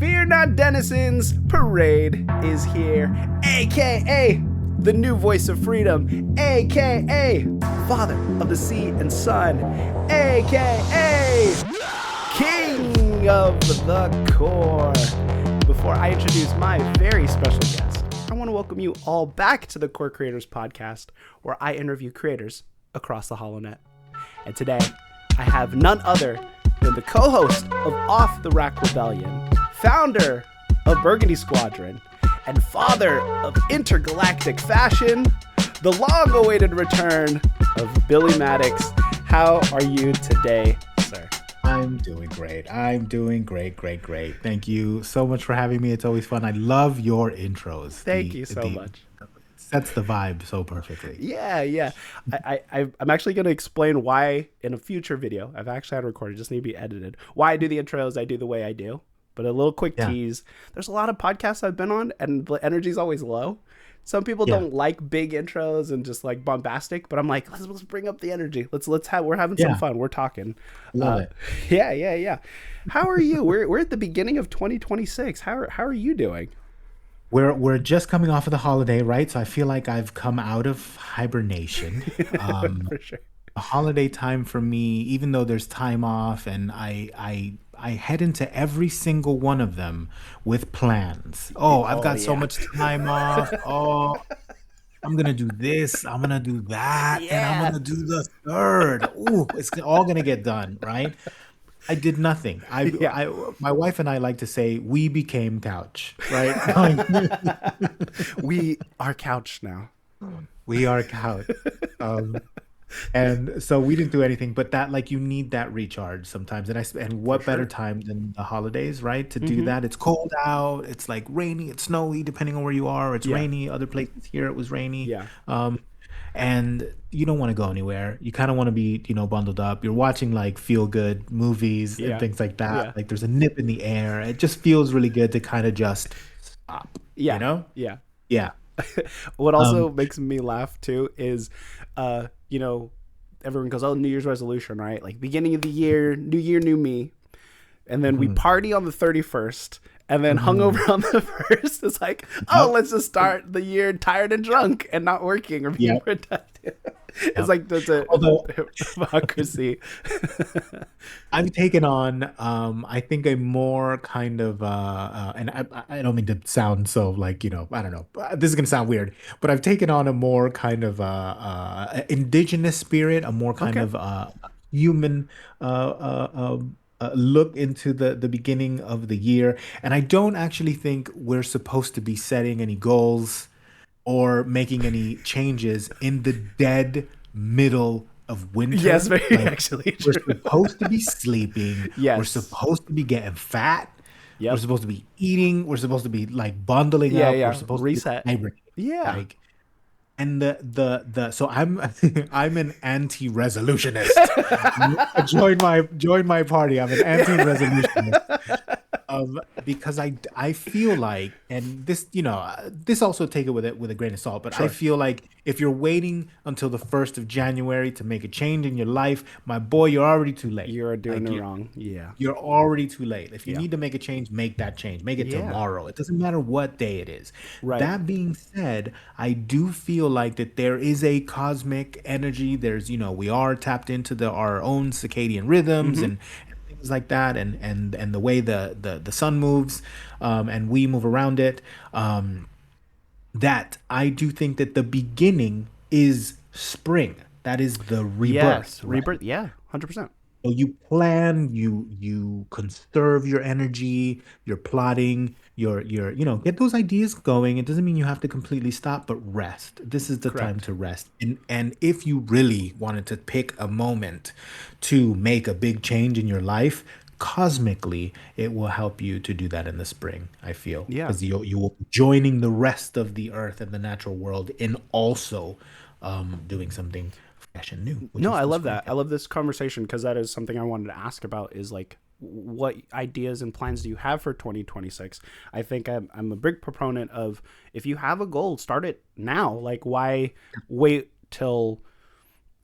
Fear Not Denizens Parade is here, aka the new voice of freedom, aka Father of the Sea and Sun, aka King of the Core. Before I introduce my very special guest, I want to welcome you all back to the Core Creators Podcast, where I interview creators across the HoloNet. And today, I have none other than the co-host of Off the Rack Rebellion, founder of Burgundy Squadron, and father of intergalactic fashion, the long-awaited return of Billi Maddox. How are you today, sir? I'm doing great. Great. Thank you so much for having me. It's always fun. I love your intros. Thank you so much. Sets the vibe so perfectly. Yeah. I'm actually going to explain why in a future video. I've actually had it recorded, just need to be edited. Why I do the intros, I do the way I do. But a little quick tease. There's a lot of podcasts I've been on, and the energy's always low. Some people don't like big intros and just like bombastic, but I'm like, let's bring up the energy. We're having some fun. We're talking. Love it. Yeah. How are you? We're at the beginning of 2026. How are you doing? We're just coming off of the holiday, right? So I feel like I've come out of hibernation. For sure. The holiday time for me, even though there's time off, and I head into every single one of them with plans. I've got so much time off. I'm gonna do this, I'm gonna do that, and I'm gonna do the third. It's all gonna get done, right? I did nothing. My wife and I like to say we became couch, right? We are couch now. We are couch. And so we didn't do anything, but that, like, you need that recharge sometimes. And what better time than the holidays, right? To do that. It's cold out. It's like rainy. It's snowy, depending on where you are. It's rainy. Other places here it was rainy. Yeah. And you don't want to go anywhere. You kind of want to be, bundled up. You're watching like feel good movies and things like that. Yeah. Like there's a nip in the air. It just feels really good to kind of just stop. Yeah. Yeah. What also makes me laugh too is, everyone goes, New Year's resolution, right? Like beginning of the year, new me. And then we party on the 31st and then hungover on the 1st. It's like, let's just start the year tired and drunk and not working or being productive. It's like there's a hypocrisy. I've taken on, I think, a more kind of, and I don't mean to sound so like, I don't know, this is going to sound weird, but I've taken on a more kind of indigenous spirit, a more kind of human look into the beginning of the year. And I don't actually think we're supposed to be setting any goals or making any changes in the dead middle of winter. Yes, actually true. We're supposed to be sleeping. Yes. We're supposed to be getting fat. Yep. We're supposed to be eating. We're supposed to be like bundling up. Yeah. We're supposed Reset. to be hibernating. Yeah. Like, and so I'm an anti-resolutionist. Join my party. I'm an anti-resolutionist. Because I feel like, and this, this also take it with a grain of salt, but sure. I feel like if you're waiting until the 1st of January to make a change in your life, my boy, you're already too late. You're doing it wrong. Yeah. You're already too late. If you need to make a change, make that change. Make it tomorrow. It doesn't matter what day it is. Right. That being said, I do feel like that there is a cosmic energy. There's, we are tapped into our own circadian rhythms and things like that, and the way the sun moves, and we move around it. That I do think that the beginning is spring. That is the rebirth. Yes, right? rebirth. Yeah, 100%. So you plan, you conserve your energy, you're plotting, you're get those ideas going. It doesn't mean you have to completely stop, but rest. This is the time to rest. And if you really wanted to pick a moment to make a big change in your life, cosmically, it will help you to do that in the spring, I feel. Yeah. Because you will be joining the rest of the earth and the natural world in also doing something fresh and new. No, I love that. I love this conversation because that is something I wanted to ask about, is like, what ideas and plans do you have for 2026? I think I'm a big proponent of, if you have a goal, start it now. Like, why wait till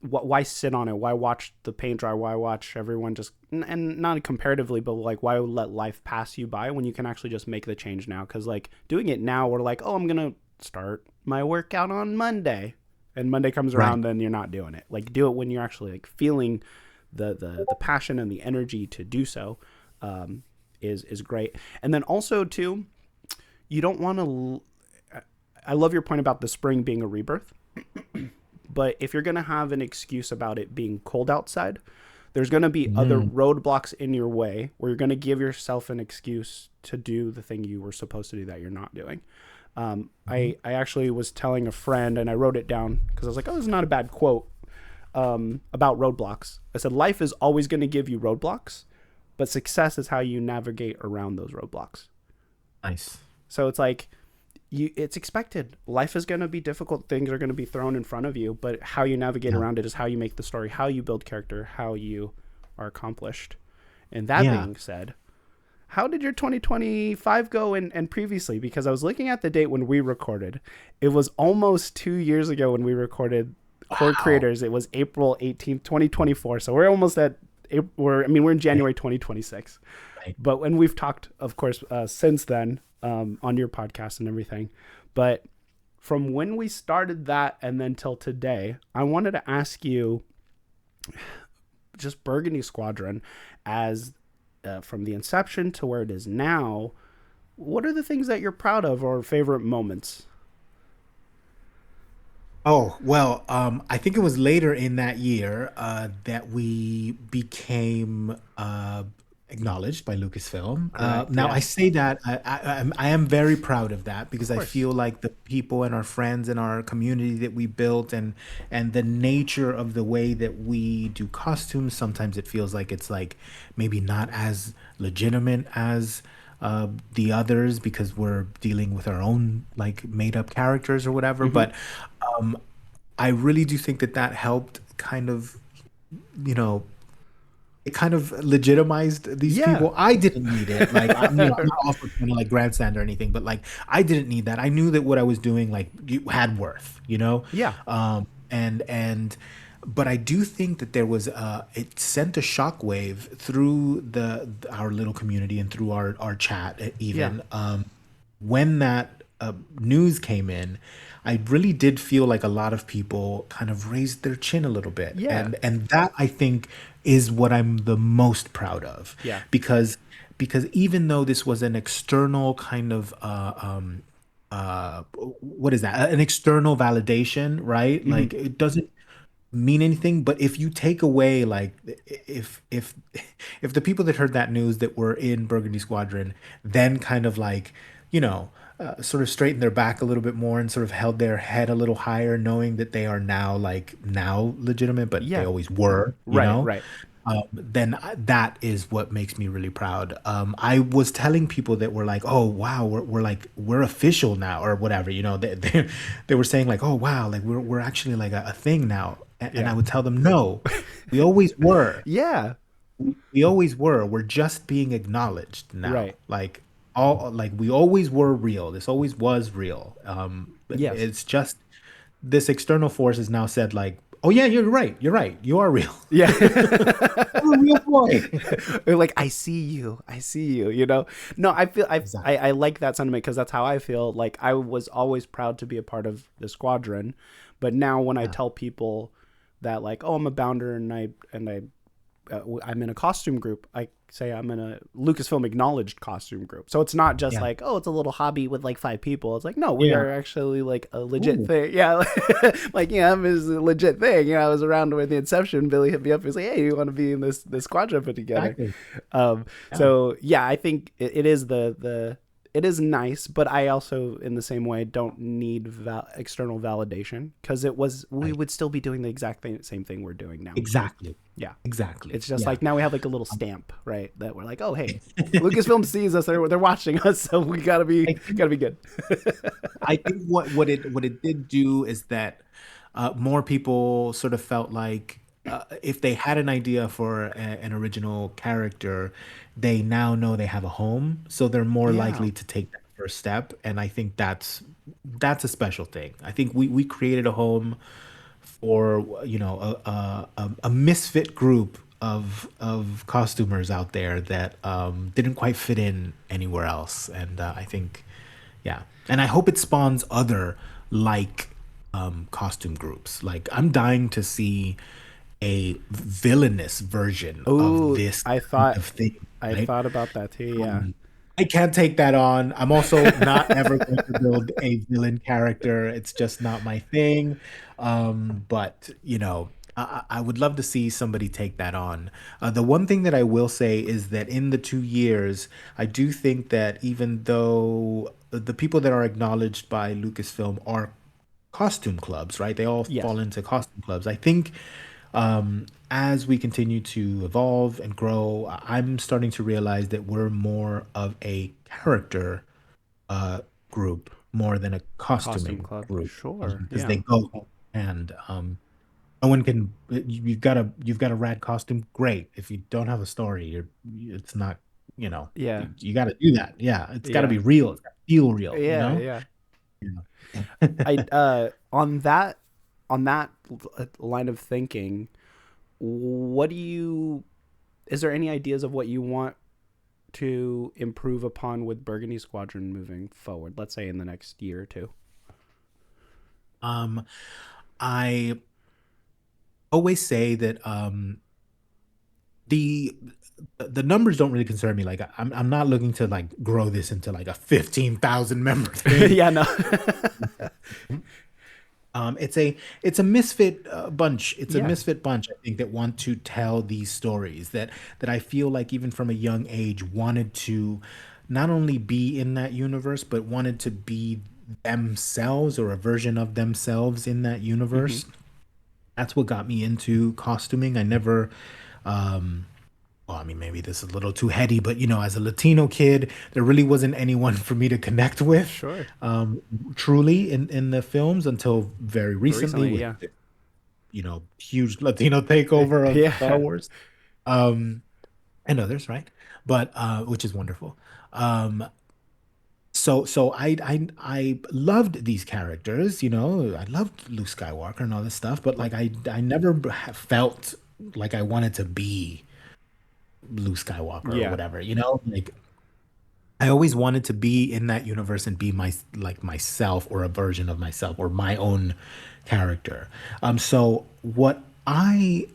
why sit on it? Why watch the paint dry? Why watch everyone just, and not comparatively, but like, why let life pass you by when you can actually just make the change now? Because like doing it now, we're like, oh, I'm going to start my workout on Monday. And Monday comes around, then you're not doing it. Like do it when you're actually like feeling the passion and the energy to do so, is great. And then also too, you don't want to, I love your point about the spring being a rebirth. But if you're going to have an excuse about it being cold outside, there's going to be other roadblocks in your way where you're going to give yourself an excuse to do the thing you were supposed to do that you're not doing. I actually was telling a friend, and I wrote it down because I was like, oh, this is not a bad quote, about roadblocks. I said, life is always going to give you roadblocks, but success is how you navigate around those roadblocks. Nice. So it's like, it's expected. Life is going to be difficult. Things are going to be thrown in front of you, but how you navigate around it is how you make the story, how you build character, how you are accomplished. And that being said, how did your 2025 go and previously? Because I was looking at the date when we recorded. It was almost 2 years ago when we recorded Core Creators. It was April 18th, 2024. So we're almost at, we're in January 2026. Right. But when we've talked, of course, since then, on your podcast and everything, but from when we started that and then till today, I wanted to ask you just Burgundy Squadron as from the inception to where it is now, what are the things that you're proud of or favorite moments? Oh, well, I think it was later in that year that we became acknowledged by Lucasfilm. Now, I say that I am very proud of that because I feel like the people and our friends and our community that we built and the nature of the way that we do costumes, sometimes it feels like it's like maybe not as legitimate as the others because we're dealing with our own like made up characters or whatever. But I really do think that helped kind of, it kind of legitimized these people. I didn't need it. Like, I'm not also trying to like grandstand or anything, but like, I didn't need that. I knew that what I was doing, like, had worth, Yeah. But I do think that there was, it sent a shockwave through our little community and through our chat even. When that news came in, I really did feel like a lot of people kind of raised their chin a little bit. Yeah. And that I think is what I'm the most proud of. Yeah. Because even though this was an external kind of what is that? An external validation, right? Like it doesn't mean anything, but if you take away like if the people that heard that news that were in Burgundy Squadron then kind of like, sort of straightened their back a little bit more and sort of held their head a little higher, knowing that they are now legitimate, but they always were, Right. Then that is what makes me really proud. I was telling people that were like, oh wow, we're official now or whatever, they were saying like, oh wow, like we're actually like a thing now, and I would tell them no, we always were. Yeah. We always were. We're just being acknowledged now. Right. Like we always were real. This always was real. It's just this external force has now said like, oh yeah, you're right. You are real. Yeah. You're a real boy. They're like, I see you. No, I like that sentiment because that's how I feel. Like I was always proud to be a part of the squadron, but now when I tell people that like, oh, I'm a bounder and I'm in a costume group, I say I'm in a Lucasfilm acknowledged costume group. So it's not just like, oh, it's a little hobby with like 5 people. It's like, no, we are actually like a legit thing. Yeah. Like, I'm a legit thing. I was around with the inception. Billy hit me up. He was like, hey, you want to be in this squadron put together? Exactly. So yeah, I think it is it is nice, but I also, in the same way, don't need external validation because we would still be doing the exact same thing we're doing now. Exactly. Yeah. Exactly. It's just like now we have like a little stamp, right? That we're like, oh, hey, Lucasfilm sees us. They're watching us, so we gotta be good. I think what it did do is that more people sort of felt like if they had an idea for an original character, they now know they have a home, so they're more likely to take that first step. And I think that's a special thing. I think we created a home for a misfit group of costumers out there that didn't quite fit in anywhere else. And I think, yeah, and I hope it spawns other like costume groups. Like I'm dying to see a villainous version of Oh, this kind of thing, I right? thought about that too. Yeah. I can't take that on. I'm also not ever going to build a villain character. It's just not my thing. But I would love to see somebody take that on. The one thing that I will say is that in the 2 years, I do think that even though the people that are acknowledged by Lucasfilm are costume clubs, right? They all Yes. fall into costume clubs. I think as we continue to evolve and grow, I'm starting to realize that we're more of a character group more than a Costume costuming club. group Sure. because Yeah. they go hand in hand. No one can. You've got a rad costume. Great. If you don't have a story, it's not. Yeah. You got to do that. Yeah, it's got to Yeah. be real. It's got to feel real. Yeah. Yeah. Yeah. I on that line of thinking, what do you is there any ideas of what you want to improve upon with Burgundy Squadron moving forward, let's say in the next year or two? um, I always say that the the numbers don't really concern me. Like I'm not looking to like grow this into like a 15,000 member thing. Yeah, no. It's a misfit bunch. It's a Yeah. misfit bunch. I think that want to tell these stories that I feel like even from a young age wanted to not only be in that universe but wanted to be themselves or a version of themselves in that Hmm. universe. That's what got me into costuming. I never well, I mean, maybe this is a little too heady, but as a Latino kid, there really wasn't anyone for me to connect with, Sure. truly in the films until very recently Recently, with yeah. huge Latino takeover of Star Yeah. Wars, and others, right? But which is wonderful. Um, so I loved these characters, I loved Luke Skywalker and all this stuff, but like I never felt like I wanted to be Luke Skywalker or Yeah. whatever, like I always wanted to be in that universe and be myself or a version of myself or my own character. So what I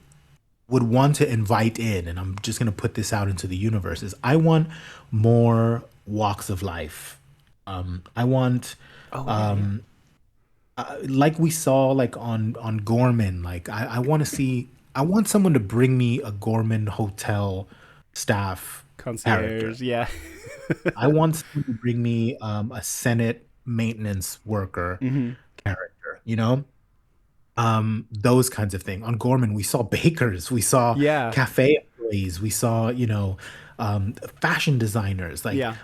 would want to invite in, and I'm just gonna put this out into the universe, is I want more walks of life. I want Oh, yeah, yeah. like we saw like on Gorman, like I want someone to bring me a Gorman hotel staff character. Concierge, yeah. I want someone to bring me a Senate maintenance worker Hmm. character, those kinds of things. On Gorman, we saw bakers, we saw Yeah. cafe employees, we saw, fashion designers, like Yeah.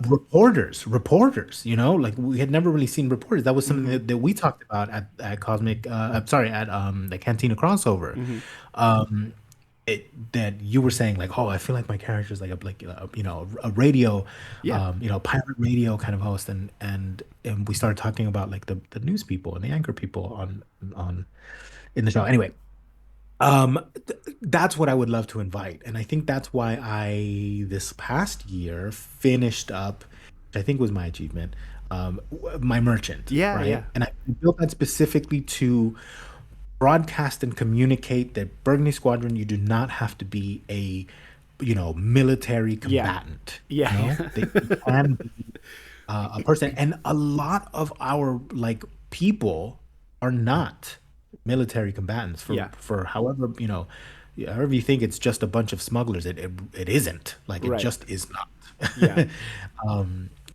reporters, like we had never really seen reporters. That was something Hmm. that we talked about at Cosmic, I'm sorry, at the Cantina crossover. Hmm. Um, that you were saying like, oh, I feel like my character is like a radio, Yeah. pirate radio kind of host, and we started talking about like the news people and the anchor people on in the show. Anyway, that's what I would love to invite, and I think that's why I this past year finished up, which I think was my achievement, my merchant, Yeah. right, Yeah. and I built that specifically to broadcast and communicate that Burgundy Squadron, you do not have to be a, military Yeah. combatant. Yeah. That you can be a person, and a lot of our like people are not military combatants Yeah. for however however you think it's just a bunch of smugglers. It isn't like it Right. just is not. Yeah.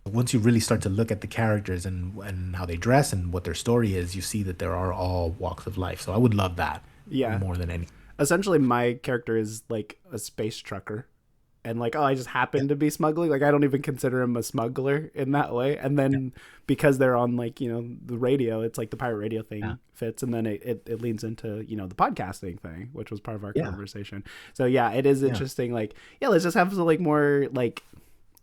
Once you really start to look at the characters and how they dress and what their story is, you see that there are all walks of life. So I would love that Yeah. more than any. Essentially, my character is like a space trucker. And like, oh, I just Yeah, happen to be smuggling. Like, I don't even consider him a smuggler in that way. And yeah, then because they're on like, the radio, it's like the pirate radio yeah, thing fits. And then it leans into, the podcasting thing, which was part of our yeah, conversation. So yeah, it is yeah, interesting. Like, yeah, let's just have some like more like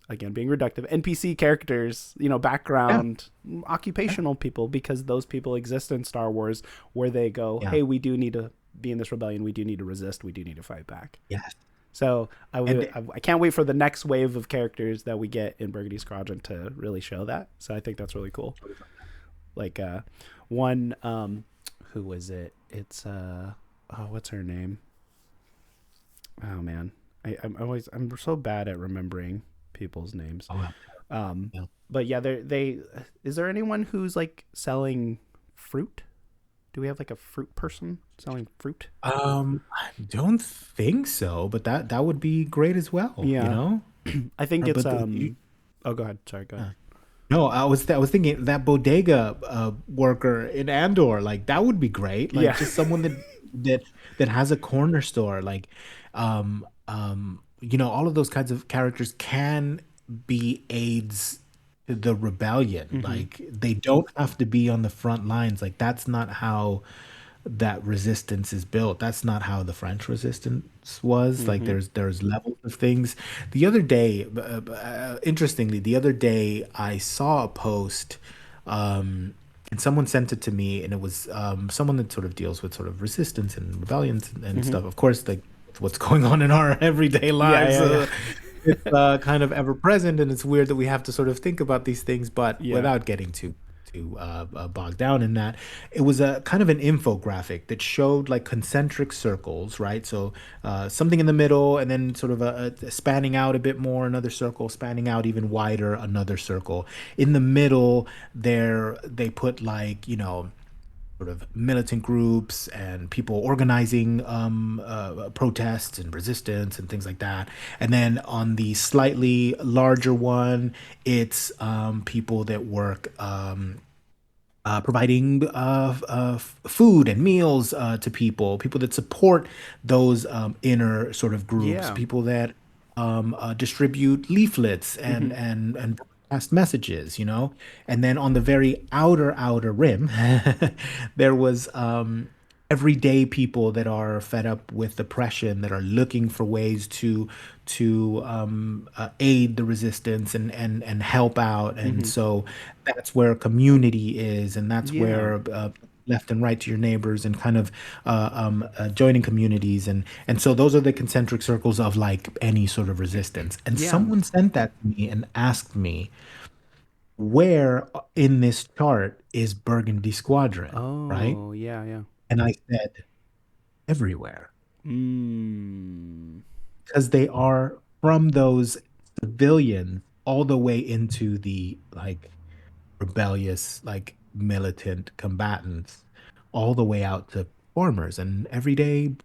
again being reductive, NPC characters, Yeah. background occupational people, because those people exist in Star Wars, where they go, Yeah. hey, we do need to be in this rebellion, we do need to resist, we do need to fight back. Yes. So And I can't wait for the next wave of characters that we get in Burgundy Squadron to really show that. So I think that's really cool. Like one who was it? It's oh, what's her name? Oh man, I'm so bad at remembering people's names. oh, Um, yeah. but yeah, they is there anyone who's like selling fruit? Do we have like a fruit person selling fruit? I don't think so, but that would be great as well, you Yeah, know? I think it's But Oh, go ahead. Sorry, go ahead. no, I was thinking that bodega worker in Andor, like that would be great. Like Yeah. just someone that that has a corner store, like all of those kinds of characters can be aids to the rebellion. Mm-hmm. Like they don't have to be on the front lines. Like that's not how that resistance is built. That's not how the French resistance was. Like Mm-hmm. there's levels of things. The other day, interestingly, the other day I saw a post, and someone sent it to me, and it was someone that sort of deals with sort of resistance and rebellions and Mm-hmm. stuff. Of course, like what's going on in our everyday Yeah, lives. yeah, yeah. It's kind of ever present, and it's weird that we have to sort of think about these things, but Yeah. without getting too bogged down in that, it was a kind of an infographic that showed like concentric circles, right? So something in the middle, and then sort of a spanning out a bit more, another circle, spanning out even wider, another circle. In the middle, there they put like sort of militant groups and people organizing protests and resistance and things like that. And then on the slightly larger one, it's people that work providing food and meals to people that support those inner sort of groups, Yeah. people that distribute leaflets Mm-hmm. and broadcast messages. And then on the very outer rim, there was everyday people that are fed up with oppression, that are looking for ways to aid the resistance and help out. And Mm-hmm. so that's where community is, and that's Yeah. where left and right to your neighbors, and kind of joining communities. And so those are the concentric circles of like any sort of resistance. And Yeah. someone sent that to me and asked me, where in this chart is Burgundy Squadron, right? Oh, yeah, yeah. And I said, everywhere, Mm. because they are from those civilians all the way into the like rebellious, like militant combatants, all the way out to farmers and everyday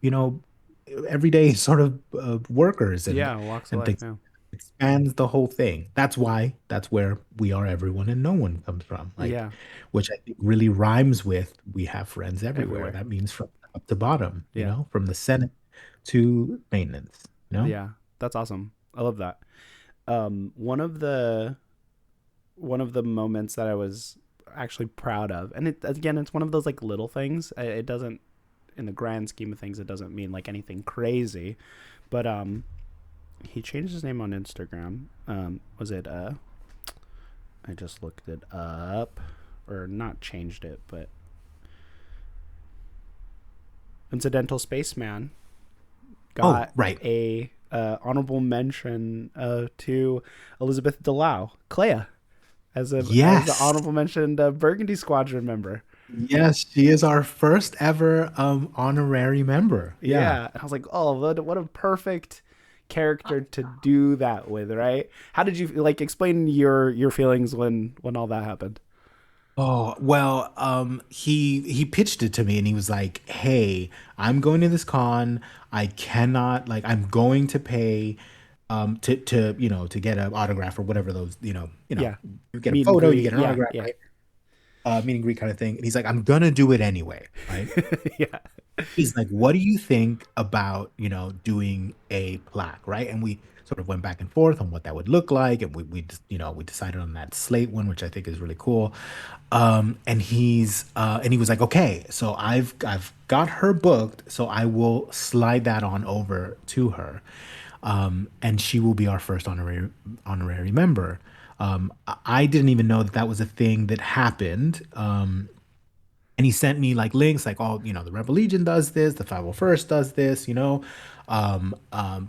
sort of workers and Yeah, walks of and life. things. Yeah. Expands the whole thing. That's where we are everyone and no one comes from. Like, Yeah. which I think really rhymes with we have friends everywhere. Everywhere. That means from top to bottom, Yeah. from the Senate to maintenance, you know? Yeah. That's awesome. I love that. One of the moments that I was actually proud of, and it's one of those like little things. It doesn't, in the grand scheme of things, it doesn't mean like anything crazy, but he changed his name on Instagram. Was it I just looked it up, or not changed it, but Incidental Spaceman Oh, got right. a honorable mention to Elizabeth Delau, Clea, as the Yes. honorable mentioned Burgundy Squadron member. Yes, she is our first ever honorary member. Yeah. Yeah, and I was like, oh, what a perfect character to do that with, right? How did you like explain your feelings when all that happened? Oh, well, he pitched it to me and he was like, "Hey, I'm going to this con. I cannot like I'm going to pay to get an autograph or whatever Yeah, you get a meet and photo, you greet. get an Yeah, autograph, yeah, right? Meet and greet kind of thing." And he's like, "I'm gonna do it anyway, right?" yeah, He's like, "What do you think about, doing a plaque, right?" And we sort of went back and forth on what that would look like, and we decided on that slate one, which I think is really cool. And he was like, "Okay, so I've got her booked, so I will slide that on over to her." and she will be our first honorary member. I didn't even know that that was a thing that happened. And he sent me like links like, oh, the Rebel Legion does this, the 501st does this.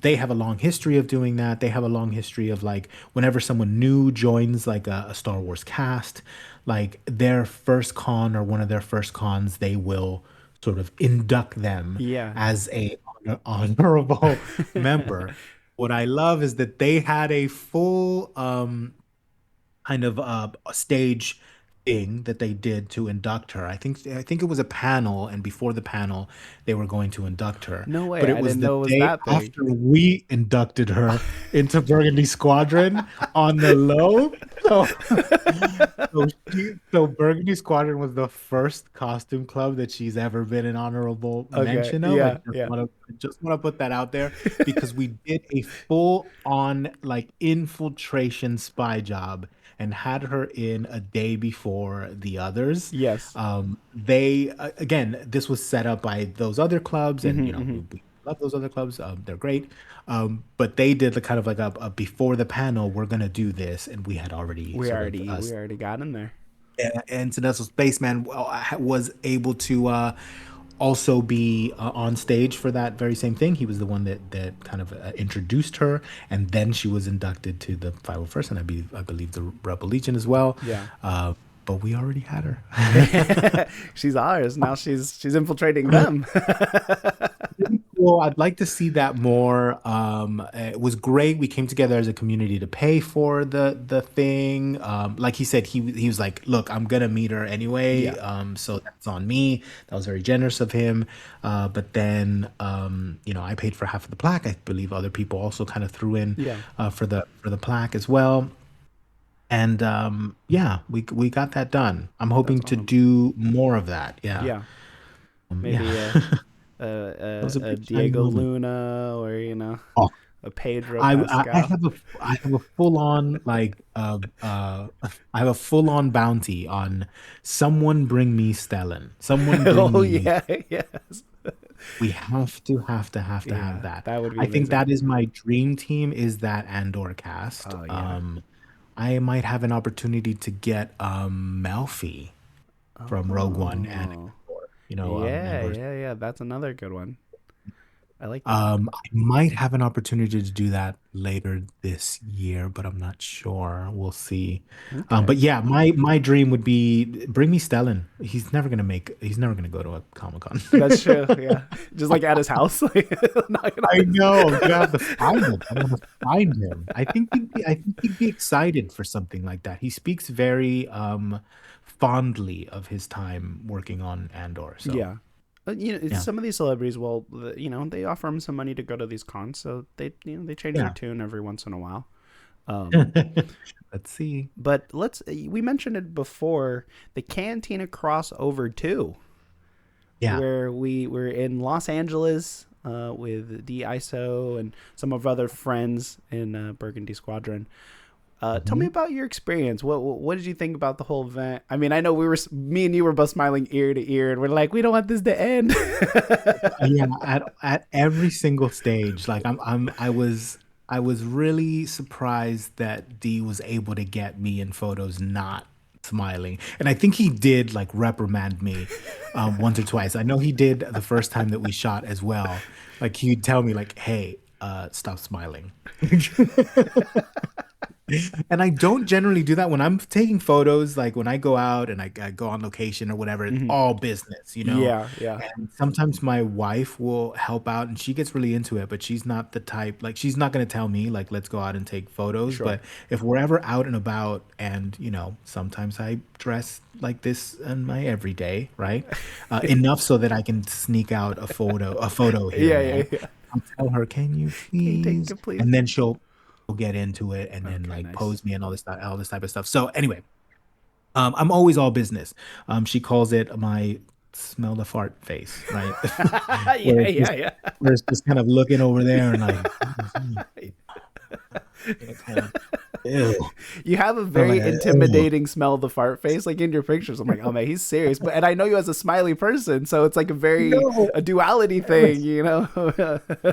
They have a long history of doing that. They have a long history of like whenever someone new joins like a Star Wars cast, like their first con or one of their first cons, they will sort of induct them Yeah. as a honorable member. What I love is that they had a full kind of a stage thing that they did to induct her. I think it was a panel, and before the panel, they were going to induct her. No way. But it I was didn't the know it was day that big. after we inducted her into Burgundy Squadron on the low. So, so Burgundy Squadron was the first costume club that she's ever been an honorable Okay. mention of. Yeah. Yeah. I just want to put that out there because we did a full on like infiltration spy job and had her in a day before the others. Yes. They again, this was set up by those other clubs, and Mm-hmm. we love those other clubs. They're great, but they did the kind of like a before the panel. We're gonna do this, and we had already We already got in there. Incidental Spaceman was able to also be on stage for that very same thing. He was the one that kind of introduced her, and then she was inducted to the 501st, and I believe the Rebel Legion as well. Yeah. But we already had her. She's ours. Now she's infiltrating them. Well, I'd like to see that more. It was great. We came together as a community to pay for the thing. Like he said, he was like, "Look, I'm gonna meet her anyway. Yeah. So that's on me." That was very generous of him. But then, I paid for half of the plaque. I believe other people also kind of threw in Yeah. for the plaque as well. And yeah, we got that done. I'm hoping to awesome. do more of that. Yeah. Yeah. Maybe Yeah. That was a a big time Diego moment. Luna or Oh, a Pedro I Pascal. have a full on like I have a full on bounty on someone bring me Stellan. Someone bring Oh me you. yeah, yes. We have Yeah, that. that would be I think amazing. that is my dream team is that Andor cast. Oh yeah. I might have an opportunity to get Melfi from Rogue One and Oh. Andor. Yeah, Andor's. yeah, yeah. That's another good one. I like that. I might have an opportunity to do that later this year, but I'm not sure. We'll see. Okay. But yeah, my dream would be bring me Stellan. He's never gonna go to a Comic Con. That's true. Yeah. Just like at his house. Like, not I gonna... know. I'm gonna have to find him. I'm gonna find him. I think he'd be excited for something like that. He speaks very fondly of his time working on Andor. So Yeah. It's yeah, some of these celebrities, well, they offer him some money to go to these cons, so they change their yeah. tune every once in a while. Um, Let's see. but we mentioned it before, the Cantina crossover too, Yeah. where we were in Los Angeles with DISO and some of our other friends in Burgundy Squadron. Tell me Mhm. about your experience. What did you think about the whole event? I mean, I know me and you were both smiling ear to ear, and we're like, we don't want this to end. Yeah, at every single stage, like I was really surprised that D was able to get me in photos not smiling, and I think he did like reprimand me once or twice. I know he did the first time that we shot as well. Like he'd tell me like, "Hey, stop smiling." And I don't generally do that when I'm taking photos. Like when I go out and I go on location or whatever, it's Mhm. all business, you know. Yeah, yeah, And sometimes my wife will help out and she gets really into it, but she's not the type, like, she's not going to tell me, like, let's go out and take photos. sure. But if we're ever out and about and, sometimes I dress like this in my everyday, right? Enough so that I can sneak out a photo here Yeah, and yeah, there. yeah. I'll tell her, can you Can you take please? it, please? And then she'll get into it and then Okay, like nice. pose me and all this type of stuff. So anyway, I'm always all business. She calls it my smell the fart face, right? where Yeah, it's just yeah, yeah. kind of looking over there and like, kind of. Ew. You have a I'm like, very ew. intimidating smell of the fart face, like in your pictures. I'm like, oh man, he's serious. But and I know you as a smiley person, so it's like No, a duality thing, you know,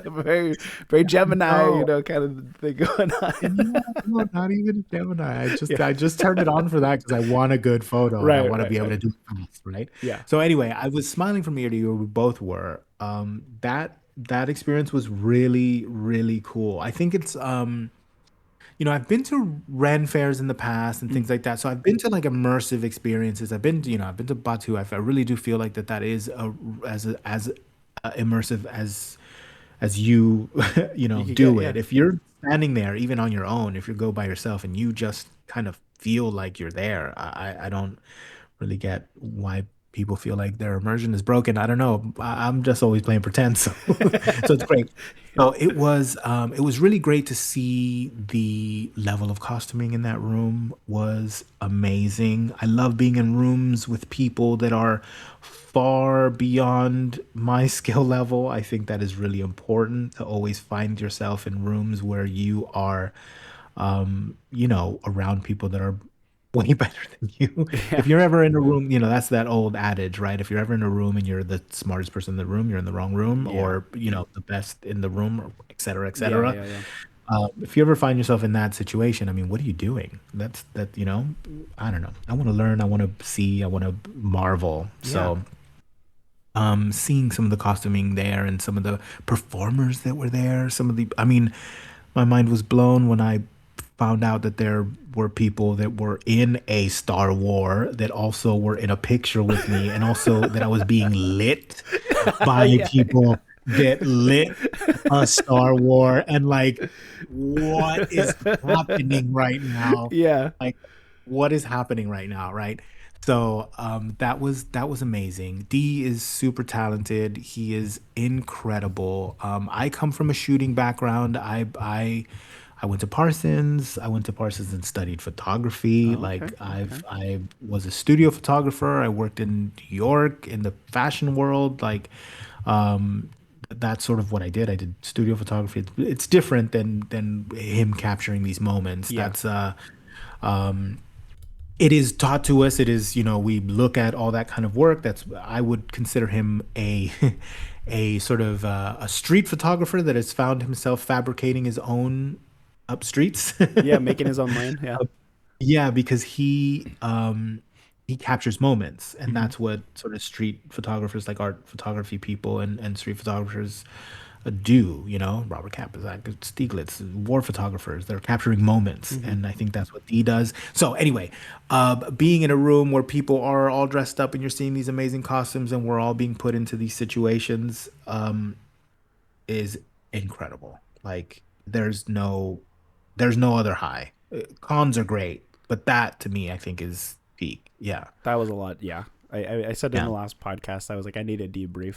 very very Gemini, you no. know, kind of thing going on. No, no, not even Gemini. Yeah. I just turned it on for that because I want a good photo and I Right. want to Right. be able Right. to do it fast, right? Yeah. So anyway, I was smiling from ear to ear. We both were. That experience was really, really cool. I think it's I've been to Ren fairs in the past and Mm. things like that. So I've been to like immersive experiences. I've been to Batu. I really do feel like that is as immersive as you You could get do yeah. it. If you're standing there even on your own, if you go by yourself and you just kind of feel like you're there, I don't really get why people feel like their immersion is broken. I don't know. I'm just always playing pretend, so so it's great. So it was really great to see the level of costuming in that room was amazing. I love being in rooms with people that are far beyond my skill level. I think that is really important to always find yourself in rooms where you are around people that are way better than you. Yeah. If you're ever in a room, that's that old adage, right? If you're ever in a room and you're the smartest person in the room, you're in the wrong room, Yeah. or the best in the room, or et cetera, et Yeah. cetera. Yeah. Yeah. If you ever find yourself in that situation, I mean, what are you doing? I don't know. I want to learn. I want to see. I want to marvel. Yeah. So seeing some of the costuming there and some of the performers that were there, I mean, my mind was blown when I found out that there were people that were in a Star War that also were in a picture with me, and also that I was being lit by Yeah. people that lit a Star War, and like, what is happening right now? Yeah. Like, what is happening right now, right? So that was amazing. D is super talented. He is incredible. I come from a shooting background. I went to Parsons. I went to Parsons and studied photography. Oh, Like okay. Okay. I was a studio photographer. I worked in New York in the fashion world. Like um, that's sort of what I did. I did studio photography. It's different than him capturing these moments. Yeah. It is taught to us. It is, we look at all that kind of work. I would consider him a a sort of a street photographer that has found himself fabricating his own up streets. Yeah. Making his own lane. Yeah. Yeah, because he captures moments, and Hmm. that's what sort of street photographers, like art photography people and street photographers do. Robert Kapuzak, Stieglitz, war photographers. They're capturing moments, Hmm. and I think that's what he does. So anyway, being in a room where people are all dressed up and you're seeing these amazing costumes, and we're all being put into these situations, is incredible. Like there's no other high. Cons are great, but that to me I think is peak. Yeah. That was a lot. Yeah. I said in Yeah. the last podcast, I was like, I need a debrief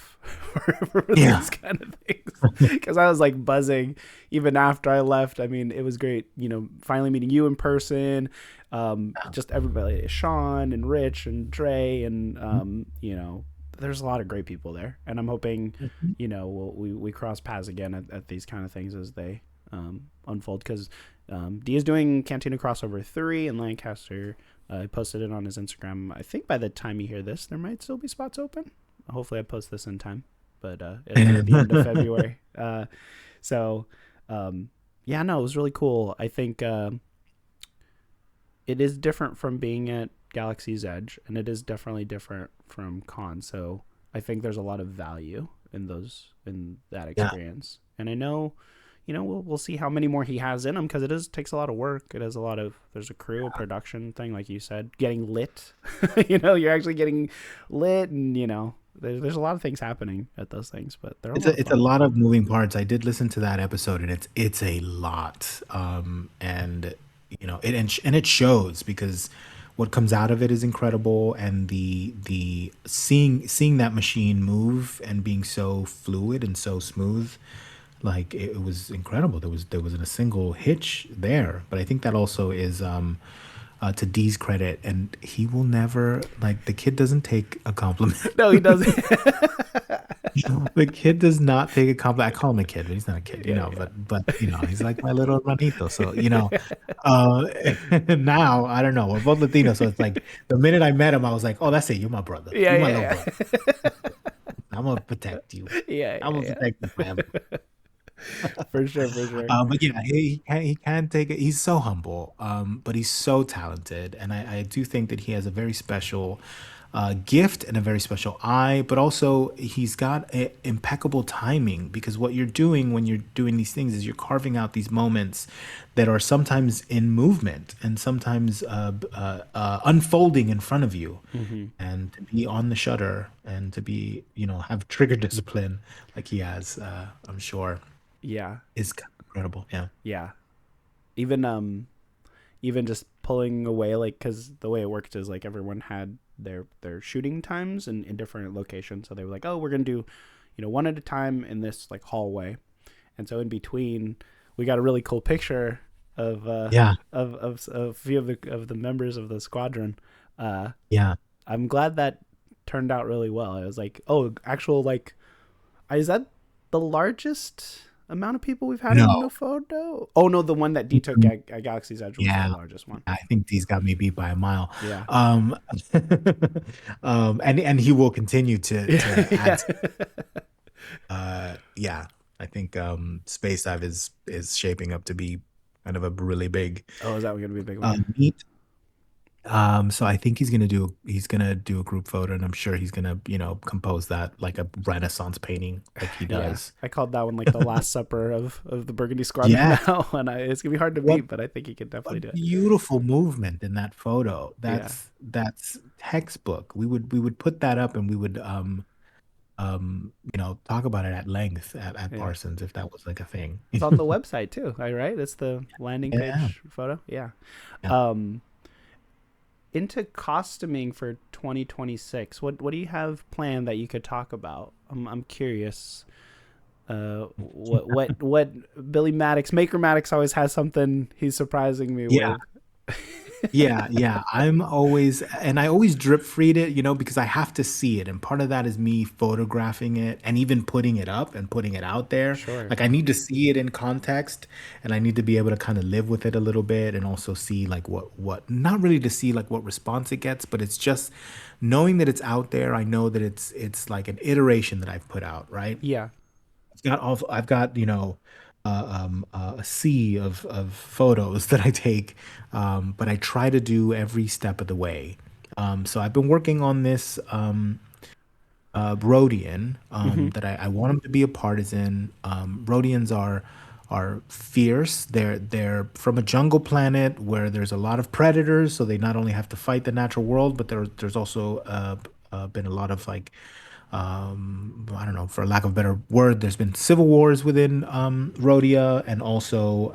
for Yeah. these kind of things because I was like buzzing even after I left. I mean, it was great, finally meeting you in person. Just everybody, Sean and Rich and Dre, and there's a lot of great people there, and I'm hoping, we cross paths again at these kind of things as they unfold because D is doing Cantina Crossover 3 in Lancaster. I posted it on his Instagram. I think by the time you hear this, there might still be spots open. Hopefully, I post this in time, but it'll be at the end of February. So, yeah, no, it was really cool. I think it is different from being at Galaxy's Edge, and it is definitely different from Con. So, I think there's a lot of value in that Yeah. experience. And I know, we'll see how many more he has in him because takes a lot of work. It has a lot of there's a crew, a production thing, like you said, getting lit. You're actually getting lit, and there's a lot of things happening at those things, but they're a lot of It's a fun. lot of moving parts. I did listen to that episode, and it's a lot. And and it shows because what comes out of it is incredible, and the seeing that machine move and being so fluid and so smooth, like it was incredible. There wasn't a single hitch there. But I think that also is to D's credit, and he will never, like, the kid doesn't take a compliment. No, he doesn't. The kid does not take a compliment. I call him a kid, but he's not a kid, Yeah. but he's like my little hermanito. So, now I don't know. We're both Latinos, so it's like the minute I met him, I was like, oh, that's it. You're my brother. Yeah, You're my yeah, little brother. I'm gonna protect you. Yeah, I'm gonna protect you forever. For sure, for sure. But yeah, he can take it. He's so humble, but he's so talented, and I do think that he has a very special gift and a very special eye. But also, he's got impeccable timing, because what you're doing when you're doing these things is you're carving out these moments that are sometimes in movement and sometimes unfolding in front of you, and to be on the shutter and to be have trigger discipline like he has, I'm sure. Yeah. Is kind of incredible. Yeah. Yeah. Even just pulling away, like, because the way it worked is like everyone had their shooting times in different locations. So they were like, oh, we're going to do, one at a time in this like hallway. And so in between, we got a really cool picture of a few of the members of the squadron. I'm glad that turned out really well. I was like, oh, actual, like, is that the largest amount of people we've had in the photo? Oh no, the one that D took at Galaxy's Edge was the largest one. I think D's got me beat by a mile. Yeah. And he will continue to add. I think Space Dive is shaping up to be kind of a really big. Oh, is that going to be a big one? Meet. So I think he's gonna do a group photo, and I'm sure he's gonna compose that like a Renaissance painting like he does. I called that one like the Last Supper of the Burgundy Squadron now, and it's gonna be hard to beat, but I think he could definitely do it. Beautiful movement in that photo. That's textbook. We would put that up, and we would talk about it at length at Parsons if that was like a thing. It's on the website too, right? It's the landing page photo. Yeah. Into costuming for 2026, what do you have planned that you could talk about? I'm curious. What Billi Maddox, Maker Maddox always has something he's surprising me with. Yeah. I always drip feed it, because I have to see it. And part of that is me photographing it and even putting it up and putting it out there. Sure. Like I need to see it in context, and I need to be able to kind of live with it a little bit, and also see like what not really to see like what response it gets, but it's just knowing that it's out there. I know that it's like an iteration that I've put out, right? Yeah. I've got a sea of photos that I take, but I try to do every step of the way. So I've been working on this Rhodian that I want him to be a partisan. Rhodians are fierce. They're from a jungle planet where there's a lot of predators, so they not only have to fight the natural world, but there's also been a lot of like I don't know, for lack of a better word, there's been civil wars within Rhodia, and also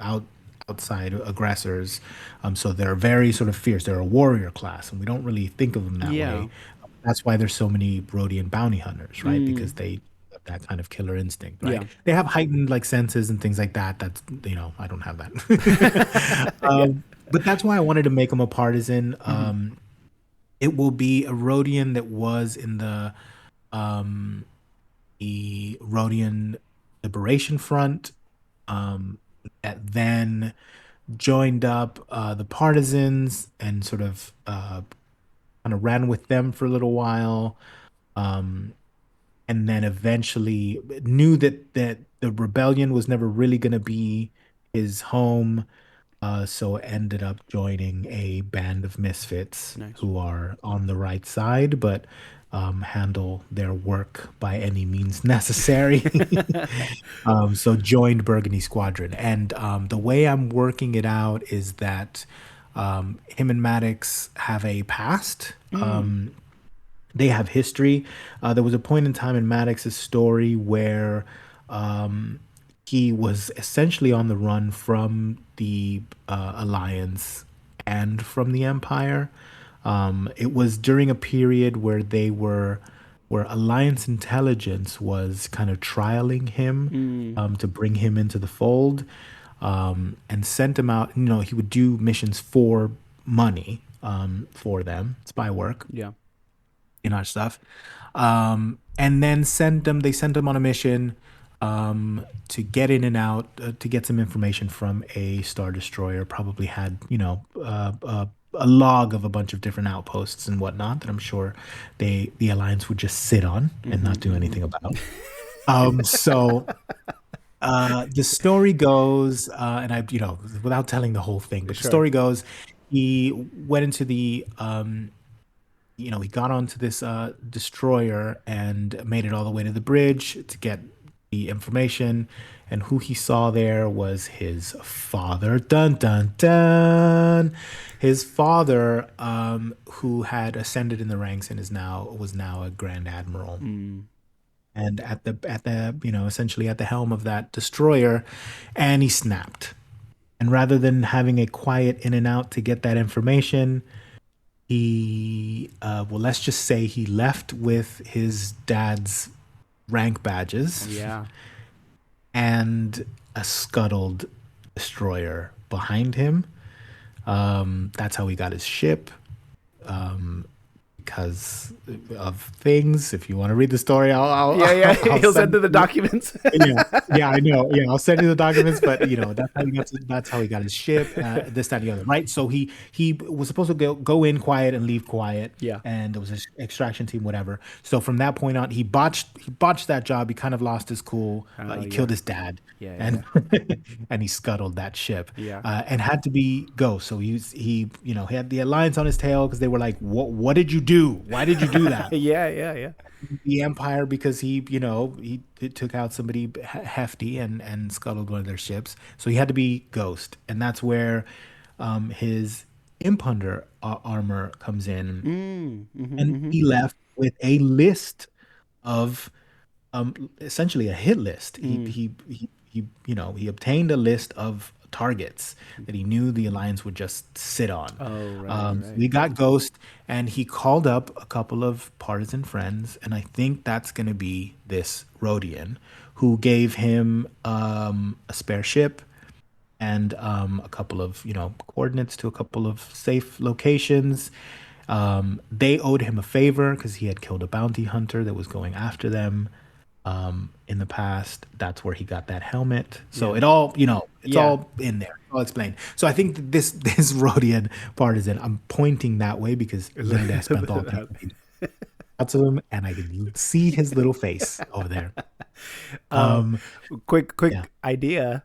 outside aggressors. So they're very sort of fierce. They're a warrior class, and we don't really think of them that way. That's why there's so many Rhodian bounty hunters, right? Because they have that kind of killer instinct, right? They have heightened like senses and things like that. That's I don't have that. But that's why I wanted to make them a partisan. It will be a Rhodian that was in the Rhodian Liberation Front, that then joined up the partisans and sort of kind of ran with them for a little while, and then eventually knew that the rebellion was never really going to be his home, so ended up joining a band of misfits who are on the right side, but handle their work by any means necessary. So joined Burgundy Squadron. And the way I'm working it out is that him and Maddox have a past. They have history. There was a point in time in Maddox's story where he was essentially on the run from the Alliance and from the Empire. It was during a period where where Alliance intelligence was kind of trialing him to bring him into the fold, and sent him out. He would do missions for money for them, spy work, Yeah. stuff. And then they sent them on a mission to get in and out, to get some information from a Star Destroyer. Probably had, a log of a bunch of different outposts and whatnot that I'm sure the Alliance would just sit on and not do anything about. So the story goes, and without telling the whole thing, but the story goes, he went into the, he got onto this destroyer and made it all the way to the bridge to get the information. And who he saw there was his father. Dun, dun, dun. His father, who had ascended in the ranks and was now a Grand Admiral. And at the essentially at the helm of that destroyer, and he snapped. And rather than having a quiet in and out to get that information, he let's just say he left with his dad's rank badges. Yeah. And a scuttled destroyer behind him. That's how he got his ship. Because of things. If you want to read the story, I'll he'll send you the documents. I know. Yeah, I'll send you the documents. But that's how he got his ship. This, that, and the other. Right. So he was supposed to go in quiet and leave quiet. Yeah. And it was an extraction team, whatever. So from that point on, he botched that job. He kind of lost his cool. He killed his dad. And and he scuttled that ship. And had to be ghost. So he had the Alliance on his tail because they were like, what did you do? Why did you do that? Yeah. The Empire, because he took out somebody hefty and scuttled one of their ships. So he had to be ghost. And that's where his Imp Hunter armor comes in. And he left with a list of essentially a hit list. He obtained a list of targets that he knew the Alliance would just sit on. So he got ghost, and he called up a couple of partisan friends, and I think that's going to be this Rodian, who gave him a spare ship and a couple of coordinates to a couple of safe locations. They owed him a favor because he had killed a bounty hunter that was going after them in the past. That's where he got that helmet. So it all, it's all in there. I'll explain. So I think that this Rodian partisan, I'm pointing that way because Linda spent all the time out to him, and I can see his little face over there. Quick idea.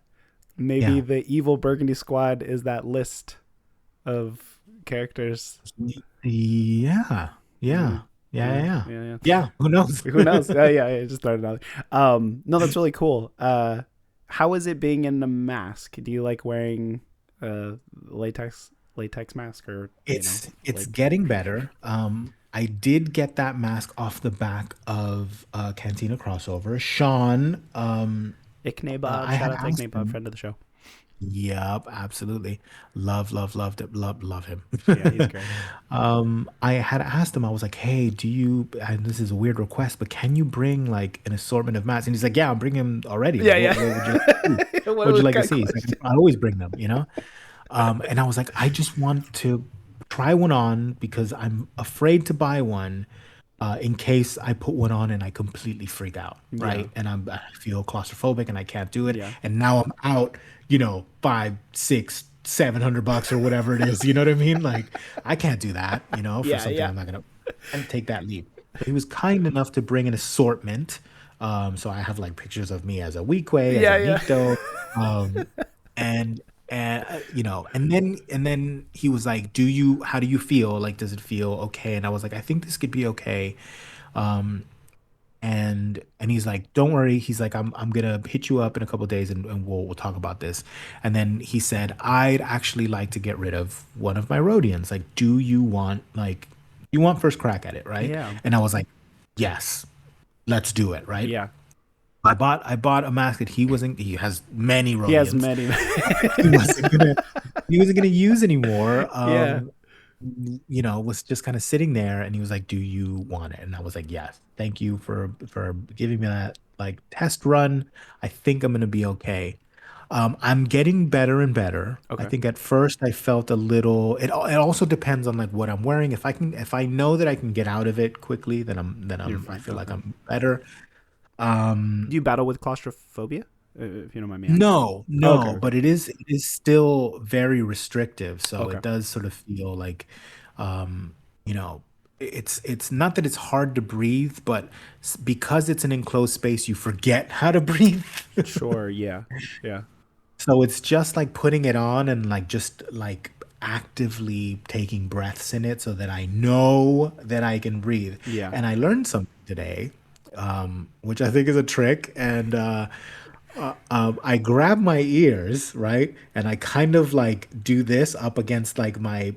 Maybe the evil Burgundy Squad is that list of characters. Yeah. Who knows? Who knows? I just started out. No, that's really cool. How is it being in a mask? Do you like wearing latex mask, or it's getting better. I did get that mask off the back of Cantina crossover. Sean, Iknebob, shout out to Iknebob, friend of the show. Yep, absolutely. Love him. Yeah, he's great. I had asked him, I was like, hey, and this is a weird request, but can you bring like an assortment of masks? And he's like, yeah, I'm bringing them already. What would you like to see? Like, I always bring them, and I was like, I just want to try one on because I'm afraid to buy one in case I put one on and I completely freak out, right? And I feel claustrophobic and I can't do it. And now I'm out, $500, $600, $700 or whatever it is. You know what I mean? Like, I can't do that, for something I'm not gonna take that leap. But he was kind enough to bring an assortment. So I have like pictures of me as a Weequay, as a Nikto, and then he was like, how do you feel? Like, does it feel okay? And I was like, I think this could be okay. And he's like, don't worry. He's like, I'm gonna hit you up in a couple of days and we'll talk about this. And then he said, I'd actually like to get rid of one of my Rhodians. Like, do you want first crack at it, right? Yeah. And I was like, yes, let's do it, right? Yeah. I bought a mask that he has many Rhodians. He has many. he wasn't gonna use anymore. Was just kind of sitting there, and he was like, do you want it? And I was like, yes, thank you for giving me that like test run. I think I'm gonna be okay. I'm getting better and better. I Okay. think at first I felt a little. It also depends on like what I'm wearing. If I know that I can get out of it quickly, You're I fine. feel like Okay. I'm better. Um, Do you battle with claustrophobia? If you don't mind me asking. no, Okay. no, Okay. but it is still very restrictive. So Okay. it does sort of feel like, um, you know, it's not that it's hard to breathe, but because it's an enclosed space, you forget how to breathe. Sure. Yeah. Yeah. So it's just like putting it on and like just like actively taking breaths in it so that I know that I can breathe. Yeah. And I learned something today, which I think is a trick. And I grab my ears, right? And I kind of like do this up against like my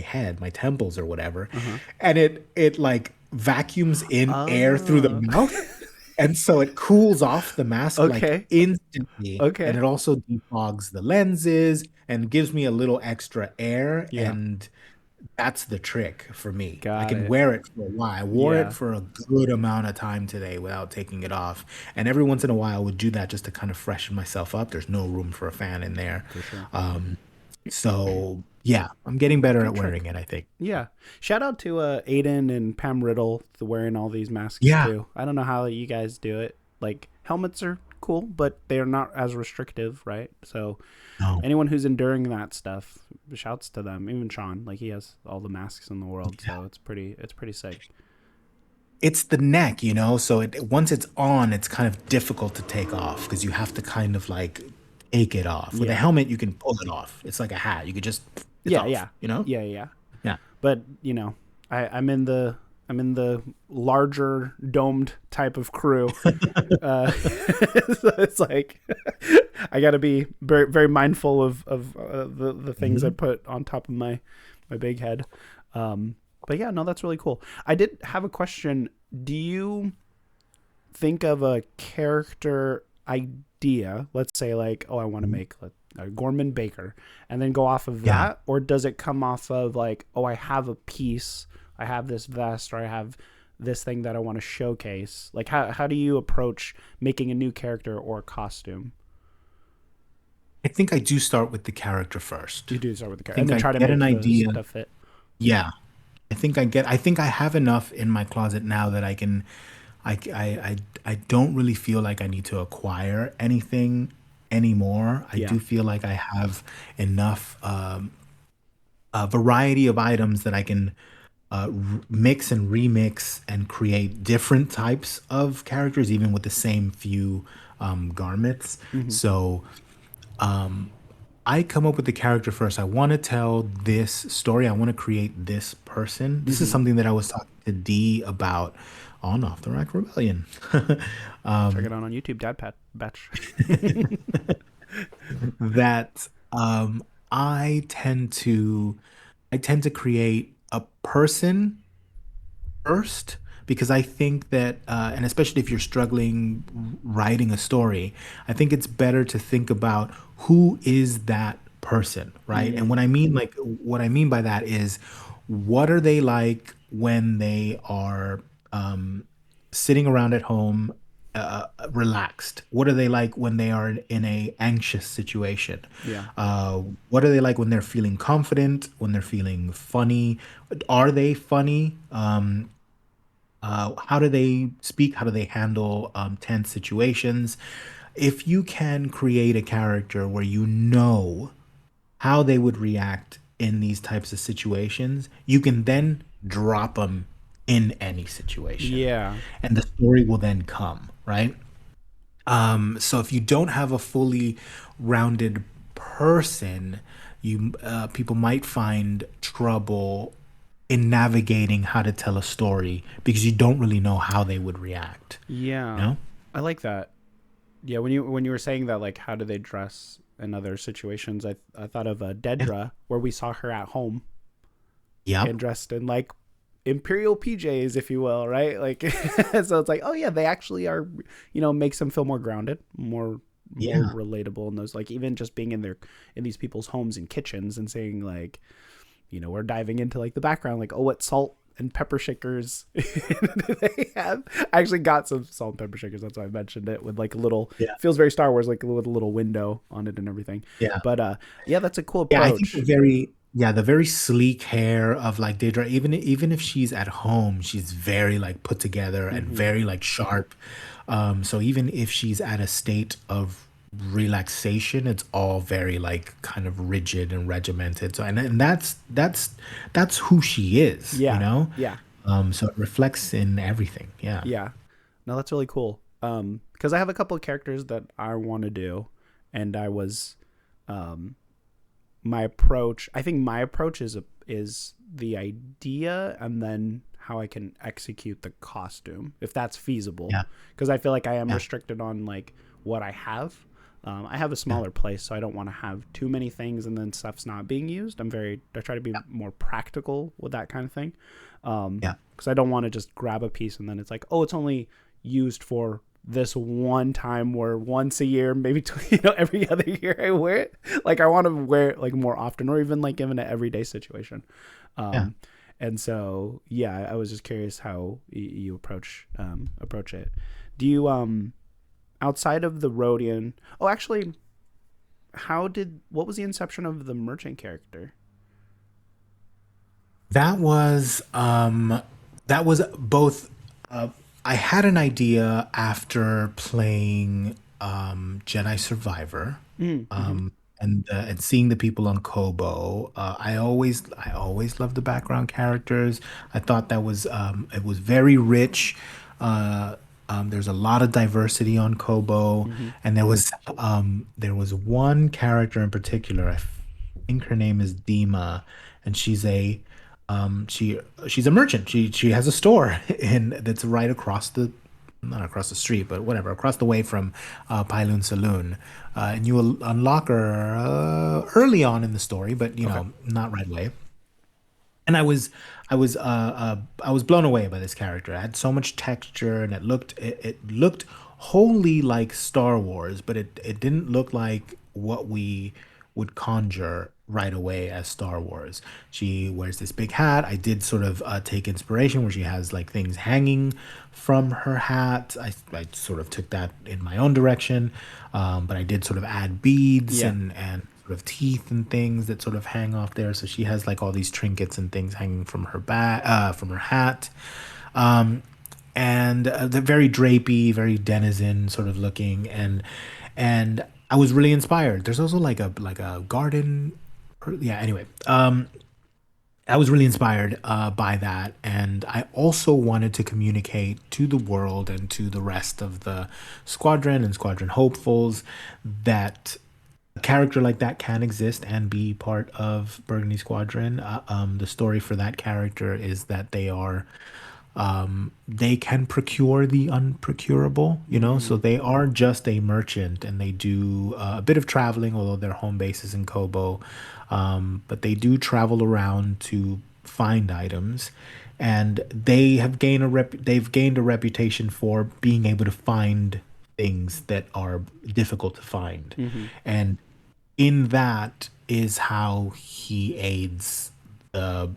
head, my temples or whatever. Uh-huh. And it like vacuums in air through the Oh. mouth. And so it cools off the mask like Okay. instantly. And Okay. it also defogs the lenses and gives me a little extra air. Yeah. And that's the trick for me. I Got can it. wear it for a while. I wore it Yeah. for a good amount of time today without taking it off. And every once in a while I would do that just to kind of freshen myself up. There's no room for a fan in there. For sure. So yeah, I'm getting better Good at wearing trick. it, I think. Yeah. Shout out to Aiden and Pam Riddle for wearing all these masks Yeah. too. I don't know how you guys do it. Like helmets are cool, but they're not as restrictive, right? So No. anyone who's enduring that stuff, shouts to them. Even Sean, like he has all the masks in the world, so it's pretty sick. It's the neck, you know, so once it's on, it's kind of difficult to take off because you have to kind of like take it off. With a Yeah. helmet, you can pull it off. It's like a hat. You could just it's Yeah, off, yeah. you know? Yeah, yeah. Yeah. But, I'm in the larger domed type of crew. So it's like I got to be very very mindful of the things I Mhm. put on top of my big head. But yeah, no, that's really cool. I did have a question. Do you think of a character idea? Let's say like, oh, I want to make a Gorman Baker, and then go off of Yeah. that, or does it come off of like, oh, I have a piece, I have this vest, or I have this thing that I want to showcase? Like, how do you approach making a new character or costume? I think I do start with the character first. You do start with the I character, and think then I try to get an make the idea. stuff fit. Yeah. I think I have enough in my closet now that I can I don't really feel like I need to acquire anything anymore. I Yeah, do feel like I have enough a variety of items that I can mix and remix and create different types of characters, even with the same few garments. hmm, So I come up with the character first. I want to tell this story. I want to create this person. This is hmm. something that I was talking to D about on Off the Rack Rebellion. Check it out on YouTube, Dad Pat Batch. that I tend to create a person first because I think that, and especially if you're struggling writing a story, I think it's better to think about who is that person, right? And Mm, what I mean by that is, what are they like when they are sitting around at home, relaxed? What are they like when they are in a anxious situation? yeah, What are they like when they're feeling confident? When they're feeling funny? Are they funny? How do they speak? How do they handle tense situations? If you can create a character where you know how they would react in these types of situations, you can then drop them in any situation, yeah, and the story will then come, right? So if you don't have a fully rounded person, you people might find trouble in navigating how to tell a story because you don't really know how they would react. You yeah. know? I like that. Yeah, when you were saying that, like, how do they dress in other situations? I thought of Yeah. Dedra, where we saw her at home and Yep. dressed in like imperial PJs, if you will, right? Like, so it's like, oh yeah, they actually are, makes them feel more grounded, more Yeah. relatable, and those, like, even just being in these people's homes and kitchens and saying like, we're diving into like the background, like, oh, what salt and pepper shakers. They have. I actually got some salt and pepper shakers. That's why I mentioned it with like a little. Yeah. Feels very Star Wars, like with a little window on it and everything. Yeah. But yeah, that's a cool Yeah, I think approach. the very sleek hair of like Daedra, even if she's at home, she's very like put together and Hmm. very like sharp. So even if she's at a state of relaxation, it's all very like kind of rigid and regimented. So and that's who she is, you Yeah, know? yeah, So it reflects in everything. Yeah. yeah. No, that's really cool. Because I have a couple of characters that I want to do, and I was, um, my approach. I think my approach is the idea, and then how I can execute the costume if that's feasible. Yeah. Because I feel like I am Yeah. restricted on like what I have. I have a Yeah. smaller place, so I don't want to have too many things and then stuff's not being used. I try to be Yeah. more practical with that kind of thing. Yeah. Because I don't want to just grab a piece and then it's like, oh, it's only used for this one time where once a year, maybe every other year I wear it. Like I want to wear it like more often, or even like in an everyday situation. Yeah. Um, and so yeah, I was just curious how you approach it. Do you outside of the Rhodian? Oh, actually, what was the inception of the merchant character? That was both. Uh, I had an idea after playing Jedi Survivor, Mm-hmm. and seeing the people on Kobo. I always loved the background characters. I thought that was it was very rich. Uh, there's a lot of diversity on Kobo, Mm-hmm. and there was one character in particular. I think her name is Dima, and she's a merchant. She has a store in that's right across the not across the street, but whatever, across the way from Pylon Saloon. And you will unlock her early on in the story, but Okay. not right away. And I was blown away by this character. It had so much texture, and it looked wholly like Star Wars, but it didn't look like what we would conjure right away as Star Wars. She wears this big hat. I did sort of take inspiration where she has like things hanging from her hat. I sort of took that in my own direction, but I did sort of add beads Yeah. and sort of teeth and things that sort of hang off there. So she has like all these trinkets and things hanging from her back, from her hat. Um, and they're very drapey, very denizen sort of looking, and I was really inspired. There's also like a garden, yeah. Anyway, I was really inspired by that, and I also wanted to communicate to the world and to the rest of the squadron and squadron hopefuls that a character like that can exist and be part of Burgundy Squadron. The story for that character is that they can procure the unprocurable, so Mm. they are just a merchant and they do a bit of traveling, although their home base is in Kobo. But they do travel around to find items, and they've gained a reputation for being able to find things that are difficult to find. Mm-hmm. And in that is how he aids the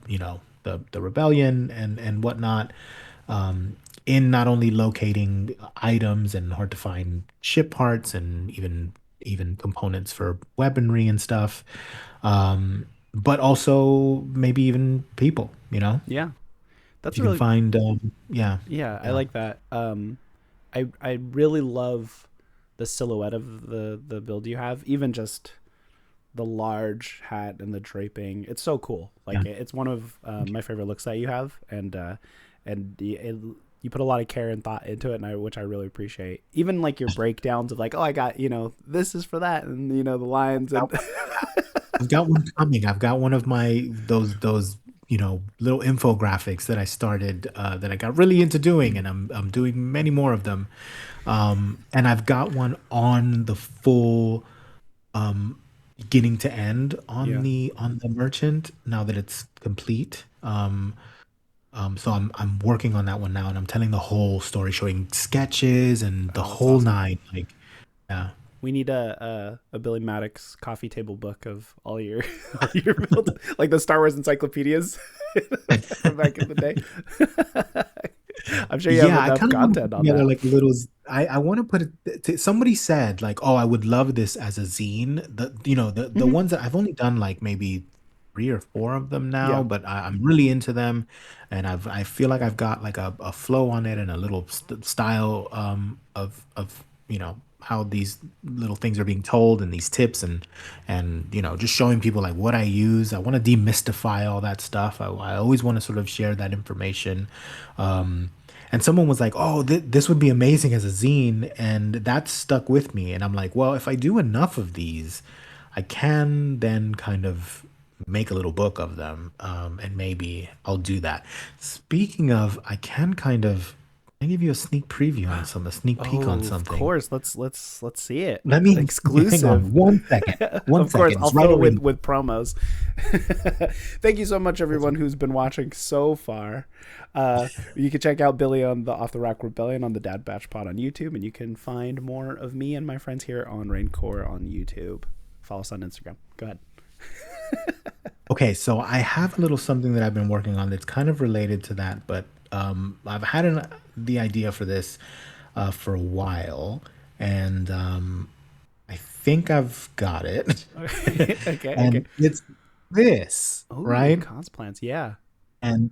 rebellion and whatnot, in not only locating items and hard to find ship parts and even components for weaponry and stuff, but also maybe even people. Yeah. If That's you can really find, yeah, Yeah, I yeah, like that. I really love the silhouette of the build you have, even just the large hat and the draping. It's so cool. yeah. Like it's one of my favorite looks that you have, you put a lot of care and thought into it, which I really appreciate. Even like your breakdowns of like, oh, I got this is for that, and the lines and I've got one coming. I've got one of my those little infographics that I started, that I got really into doing, and I'm doing many more of them. And I've got one on the full, beginning to end on yeah, the merchant now that it's complete. So I'm working on that one now, and I'm telling the whole story, showing sketches and the oh, that's whole awesome. nine. Like, yeah, We need a Billi Maddox coffee table book of all your all your build, like the Star Wars encyclopedias from back in the day. I'm sure you have Yeah, I enough kind of want to content put on together that. like little. I want to put it. Somebody said like, "Oh, I would love this as a zine." The Hmm. ones that I've only done like maybe 3 or 4 of them now, Yeah. but I'm really into them, and I feel like I've got like a flow on it and a little style of how these little things are being told and these tips and just showing people like what I use. I want to demystify all that stuff. I always want to sort of share that information. Um, and someone was like, "Oh, this would be amazing as a zine," and that stuck with me. And I'm like, "Well, if I do enough of these, I can then kind of make a little book of them, and maybe I'll do that." Speaking of, I give you a sneak preview on a sneak peek on Oh, of something. course. Let's see it. Let me hang Exclusive. on 1 second. One Of course, second. I'll It's right fill it over here. with promos. Thank you so much, everyone who's been watching so far. You can check out Billy on the Off the Rock Rebellion on the Dad Batch Pod on YouTube, and you can find more of me and my friends here on Raincore on YouTube. Follow us on Instagram. Go ahead. Okay, so I have a little something that I've been working on that's kind of related to that, but I've had the idea for this for a while, and I think I've got it. Okay. Okay. And it's this, Oh, right? Cosplans. Yeah. And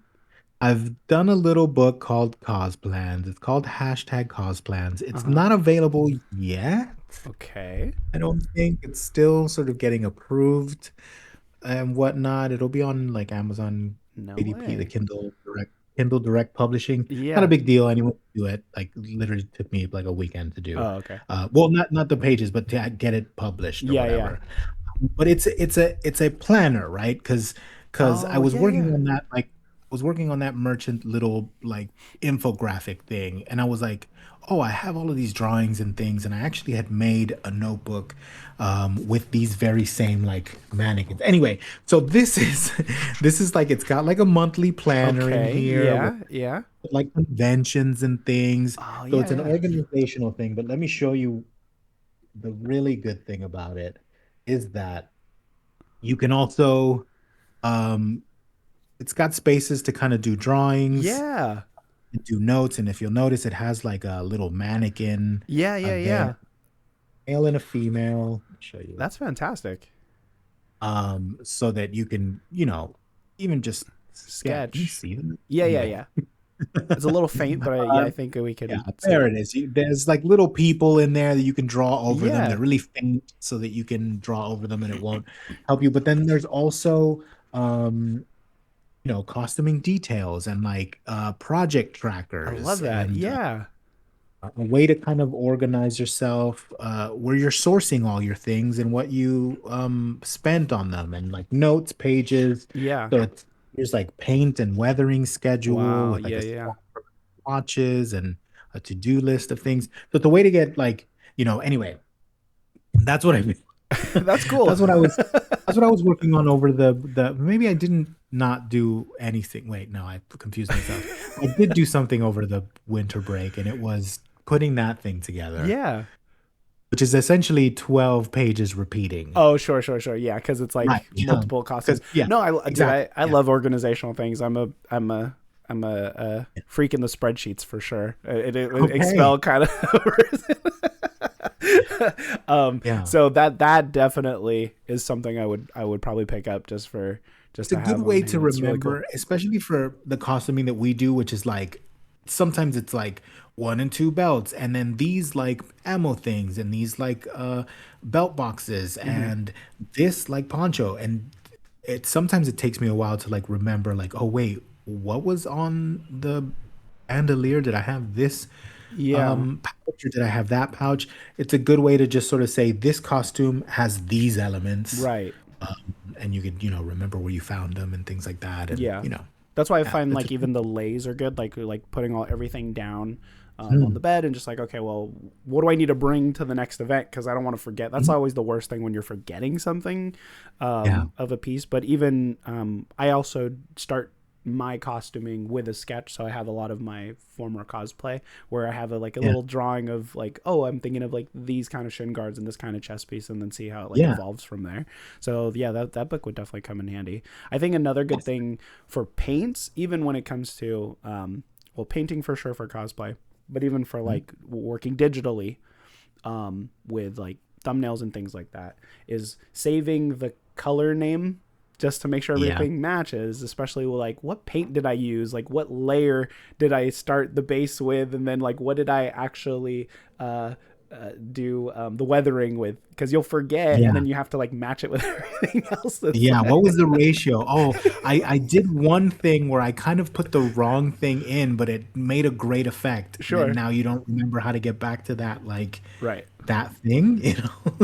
I've done a little book called Cosplans. It's called #Cosplans. Uh It's huh. not available yet. Okay. I don't think it's still sort of getting approved and whatnot. It'll be on like Amazon No ADP, the way. Kindle Direct Publishing. Not a Yeah. big deal. Anyone can do it. Like literally took me like a weekend to do. Oh, okay. Well, not the pages, but to get it published or Yeah. Yeah. whatever. But it's a planner, right? Because I Oh, was yeah. working Yeah. on that merchant little like infographic thing, and I was like, oh, I have all of these drawings and things, and I actually had made a notebook with these very same like mannequins. Anyway, so this is this is like it's got like a monthly planner in Okay. here with Yeah. Yeah. like conventions and things. Oh, So yeah. it's an Yeah. organizational thing, but let me show you the really good thing about it is that you can also um it's got spaces to kind of do drawings Yeah. and do notes. And if you'll notice, it has like a little mannequin Yeah. Yeah. there, Yeah. male and a female. Let me show you. That's fantastic. So that you can, even just sketch. Can you Sketch. see them? Yeah. Yeah. Anyway. Yeah. It's a little faint, but yeah, I think we Yeah, can see there it. it is. There's like little people in there that you can draw over them. Yeah. They're really faint so that you can draw over them and it won't help you. But then there's also um costuming details and like project I love trackers that. and Yeah. a way to kind of organize yourself where you're sourcing all your things and what you spent on them and like notes pages. Yeah. So there's like paint and weathering schedule Wow. with like Yeah. a Yeah. watches and a to-do list of things. So it's a way to get like, anyway, that's what I That's cool. that's what I was working on over the maybe I didn't not do anything. Wait, no, I confused myself. I did do something over the winter break and it was putting that thing together, Yeah. which is essentially 12 pages repeating. Oh, sure. Yeah, because it's Right. like Yeah. multiple costumes. Because yeah, No, dude, exactly. I Yeah. love organizational things. I'm a freak in the spreadsheets for sure. Okay. Excel kind of. Yeah. So that definitely is something I would probably pick up just It's a to good have on way to hand. It's really cool. remember, especially for the costuming that we do, which is like sometimes it's like 1 and 2 belts, and then these like ammo things, and these like belt boxes, Hmm. and this like poncho, and sometimes it takes me a while to like remember, like, oh wait, what was on the bandolier? Did I have this Yeah. pouch or did I have that pouch? It's a good way to just sort of say this costume has these elements, Right. and you could remember where you found them and things like that, and Yeah. That's why I yeah, find it's a like even the lays are good, like putting everything down on the mm, bed and just like, okay, well, what do I need to bring to the next event? Because I don't want to forget. That's mm, always the worst thing when you're forgetting something yeah. of a piece. But even I also start my costuming with a sketch. So I have a lot of my former cosplay where I have a little drawing of like, oh, I'm thinking of like these kind of shin guards and this kind of chest piece, and then see how it like evolves from there. So yeah, that book would definitely come in handy. I think another good thing for paints, even when it comes to well, painting for sure for cosplay, but even for like working digitally with like thumbnails and things like that, is saving the color name just to make sure everything matches, especially with like what paint did I use, like what layer did I start the base with, and then like what did I actually do the weathering with, because you'll forget and then you have to like match it with everything else. What was the ratio? I did one thing where I kind of put the wrong thing in, but it made a great effect. Sure. And now you don't remember how to get back to that, like that thing,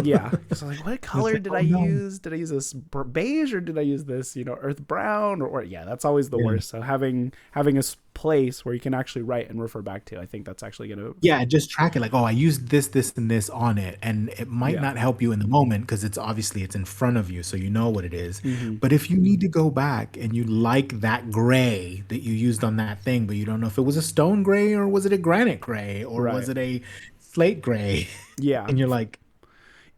Yeah. So like, what color did I use? Did I use this beige or did I use this, earth brown or that's always the worst. So having a place where you can actually write and refer back to, I think that's actually going to just track it, like, oh, I used this and this on it, and it might not help you in the moment because it's in front of you, so you know what it is. But if you need to go back and you like that gray that you used on that thing, but you don't know if it was a stone gray or was it a granite gray or was it a slate gray, and you're like,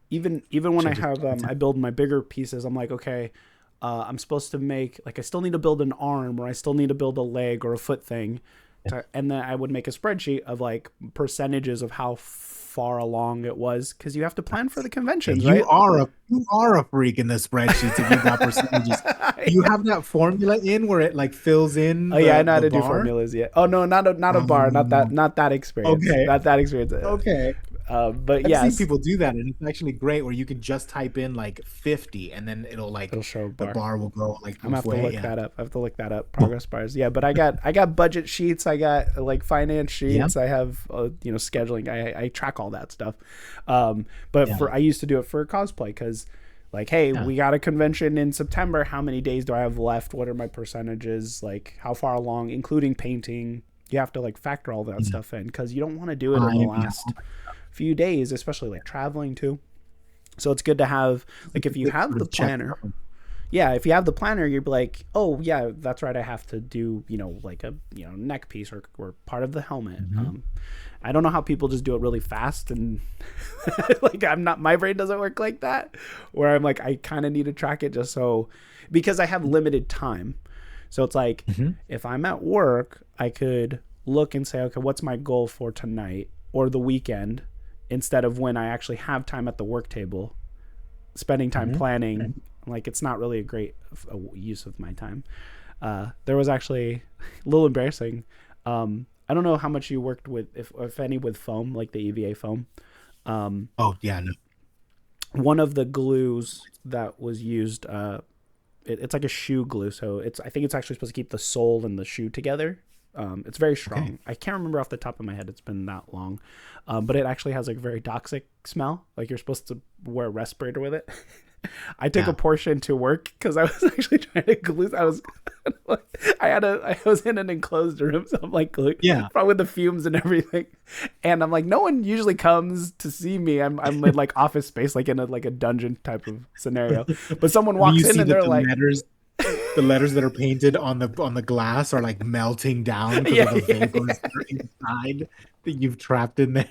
even when I have I build my bigger pieces, I'm like, okay, I'm supposed to make, like, I still need to build an arm, or I still need to build a leg or a foot thing, and then I would make a spreadsheet of like percentages of how far along it was, because you have to plan for the conventions, right? You are a freak in the spreadsheets if you got percentages. You have that formula in where it like fills in. I know how to do formulas. Oh no, not a bar, not that experience. Okay, not that experience. Okay. But I've seen people do that, and it's actually great where you can just type in like 50 and then it'll show bar. The bar will go like I'm gonna have to look that up. Progress bars. Yeah, but I got budget sheets, I got like finance sheets, I have scheduling, I track all that stuff. I used to do it for cosplay, because like, hey, we got a convention in September, how many days do I have left, what are my percentages, like how far along, including painting. You have to like factor all that stuff in, because you don't want to do it in the last few days, especially like traveling too. So it's good to have, like, if you have the planner, if you have the planner, you'd be like, oh yeah, that's right, I have to do like a neck piece or part of the helmet. I don't know how people just do it really fast, and like, my brain doesn't work like that, where I'm like, I kind of need to track it because I have limited time. So it's like, if I'm at work, I could look and say, okay, what's my goal for tonight or the weekend, instead of when I actually have time at the work table, spending time planning. Like, it's not really a great use of my time. There was actually a little embarrassing. I don't know how much you worked with, if any, with foam, like the EVA foam. No. One of the glues that was used, it's like a shoe glue, so I think it's actually supposed to keep the sole and the shoe together. It's very strong. Okay. I can't remember off the top of my head. It's been that long. But it actually has a very toxic smell. Like, you're supposed to wear a respirator with it. I took a portion to work because I was actually trying to glue. I was in an enclosed room, so I'm like gluing, probably with the fumes and everything. And I'm like, no one usually comes to see me. I'm in like office space, like in a dungeon type of scenario. But someone walks in and they're like, the letters that are painted on the glass are like melting down because of the vapors that are inside that you've trapped in there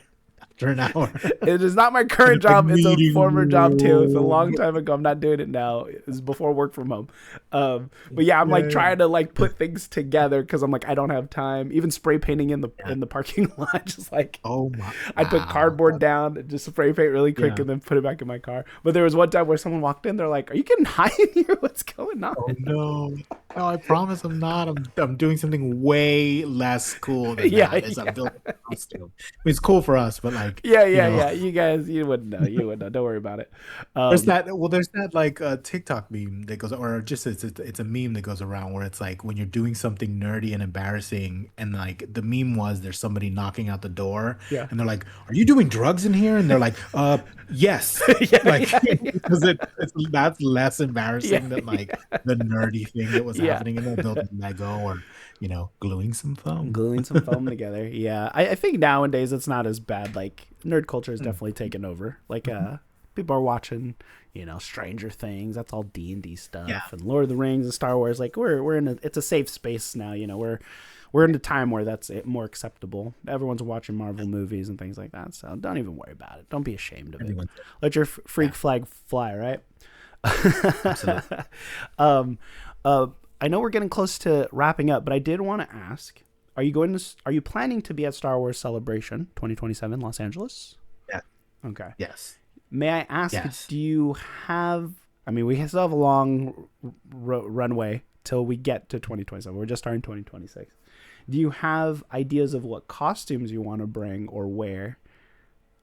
after an hour. It is not my current job. It's a former job too. It's a long time ago. I'm not doing it now. It's before work from home. But yeah, I'm like trying to like put things together because I'm like, I don't have time. Even spray painting in the parking lot, just like, I put cardboard down and just spray paint really quick and then put it back in my car. But there was one time where someone walked in, they're like, are you getting high in here? What's going on? Oh no, I promise I'm not. I'm doing something way less cool than that as I'm building a costume. I mean, it's cool for us, but like, you guys, you wouldn't know. Don't worry about it. There's that like TikTok meme that goes, or just it's a meme that goes around where it's like when you're doing something nerdy and embarrassing, and like the meme was there's somebody knocking out the door, and they're like, "Are you doing drugs in here?" And they're like, "Yes," because that's less embarrassing than like the nerdy thing that was happening in there, building Lego or gluing some foam together. I think nowadays it's not as bad. Like, nerd culture is definitely taken over. Like people are watching, Stranger Things. That's all D&D stuff, Yeah. and Lord of the Rings and Star Wars. Like we're in it's a safe space now. We're in a time where that's more acceptable. Everyone's watching Marvel movies and things like that. So don't even worry about it. Don't be ashamed of it. Let your freak flag fly, right? Absolutely. I know we're getting close to wrapping up, but I did want to ask: Are you planning to be at Star Wars Celebration 2027 Los Angeles? Yeah. Okay. Yes. May I ask? Yes. Do you have? I mean, we still have a long runway till we get to 2027. We're just starting 2026. Do you have ideas of what costumes you want to bring or wear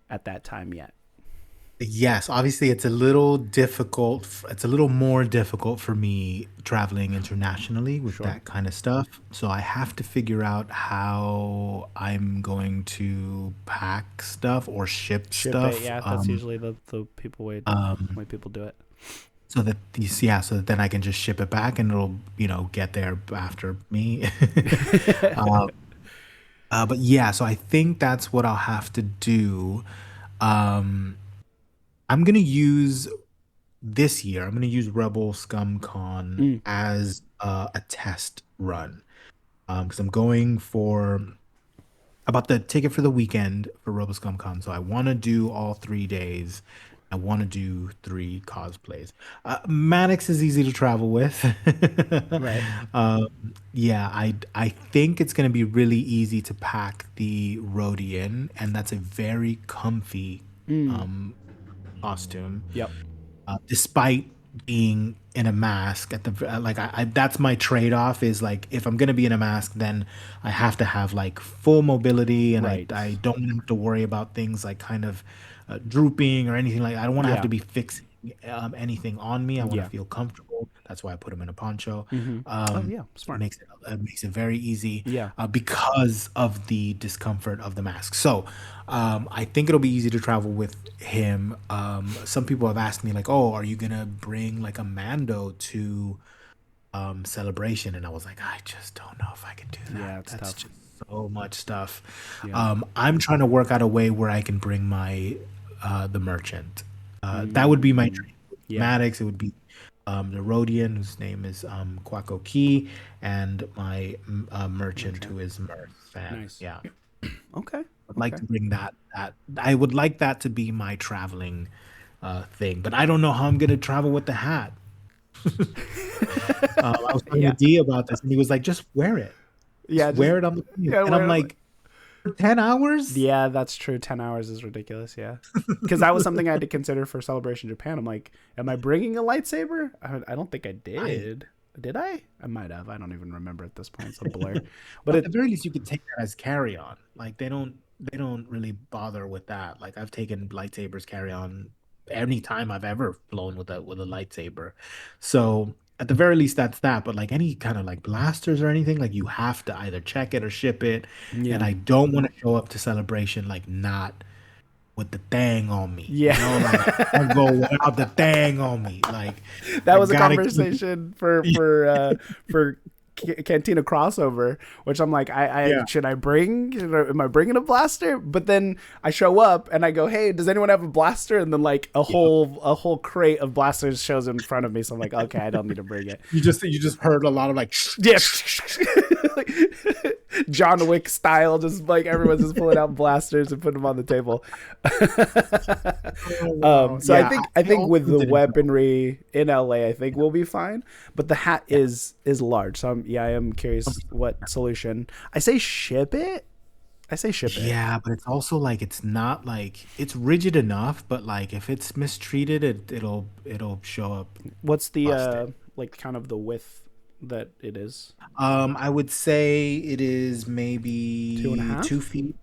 at that time yet? Yes, obviously it's a little difficult. It's a little more difficult for me traveling internationally with Sure. that kind of stuff. So I have to figure out how I'm going to pack stuff or ship Ship stuff. it, yeah. That's usually the people way people do it. So that so that then I can just ship it back and it'll get there after me. Um, but yeah, so I think that's what I'll have to do. Um, I'm gonna use this year. I'm gonna use Rebel Scum Con as a test run because I'm going for about the ticket for the weekend for Rebel Scum Con. So I want to do all 3 days. I want to do 3 cosplays. Maddox is easy to travel with. Right. Yeah, I think it's going to be really easy to pack the Rhodian, and that's a very comfy costume. Yep. Despite being in a mask at the like I that's my trade-off is like if I'm gonna be in a mask then I have to have like full mobility and Right. I don't have to worry about things like kind of drooping or anything like I don't want to have Yeah. to be fixing anything on me. I want to Yeah. feel comfortable. That's why I put him in a poncho. Oh yeah, It smart. makes it very easy Yeah. because of the discomfort of the mask. So I think it'll be easy to travel with him. Some people have asked me like, "Oh, are you gonna bring like a Mando to Celebration?" And I was like, I just don't know if I can do that. Yeah, it's That's tough. just so much stuff. Yeah. I'm trying to work out a way where I can bring my the merchant. That would be my dream. Yeah. Maddox, it would be the Rhodian, whose name is Quacko Key, and my merchant, who is Mirth. And, Nice. yeah, Okay. I'd like to bring that. I would like that to be my traveling thing, but I don't know how I'm gonna travel with the hat. I was talking to D about this, and he was like, "Just wear it. Yeah. Just wear it on the plane." yeah, And wear I'm it on like, "For 10 hours?" Yeah, that's true. 10 hours is ridiculous. Yeah. Because that was something I had to consider for Celebration Japan. I'm like, am I bringing a lightsaber? I don't think I did. Did I? I might have. I don't even remember at this point. It's a blur. But At the very least, you could take that as carry on. Like they don't really bother with that. Like I've taken lightsabers carry on any time I've ever flown with a lightsaber. So at the very least, that's that. But like any kind of like blasters or anything, like you have to either check it or ship it. Yeah. And I don't want to show up to Celebration like not with the thing on me. Yeah. Like I go without the thing on me. Like that I was a gotta keep- conversation for Cantina crossover, which I'm like, should I bring? Am I bringing a blaster? But then I show up and I go, hey, does anyone have a blaster? And then like a whole crate of blasters shows in front of me. So I'm like, okay, I don't need to bring it. You just heard a lot of like Yeah. Like, John Wick style, just like everyone's just pulling out blasters and putting them on the table. So Yeah, I think with also the didn't weaponry in LA, I think we'll be fine. But the hat is large, so I am curious what solution. I say ship it. Yeah, but it's also like it's not like it's rigid enough, but like if it's mistreated, it'll show up. What's the Busted. like kind of the width that it is? I would say it is maybe 2.5? 2 feet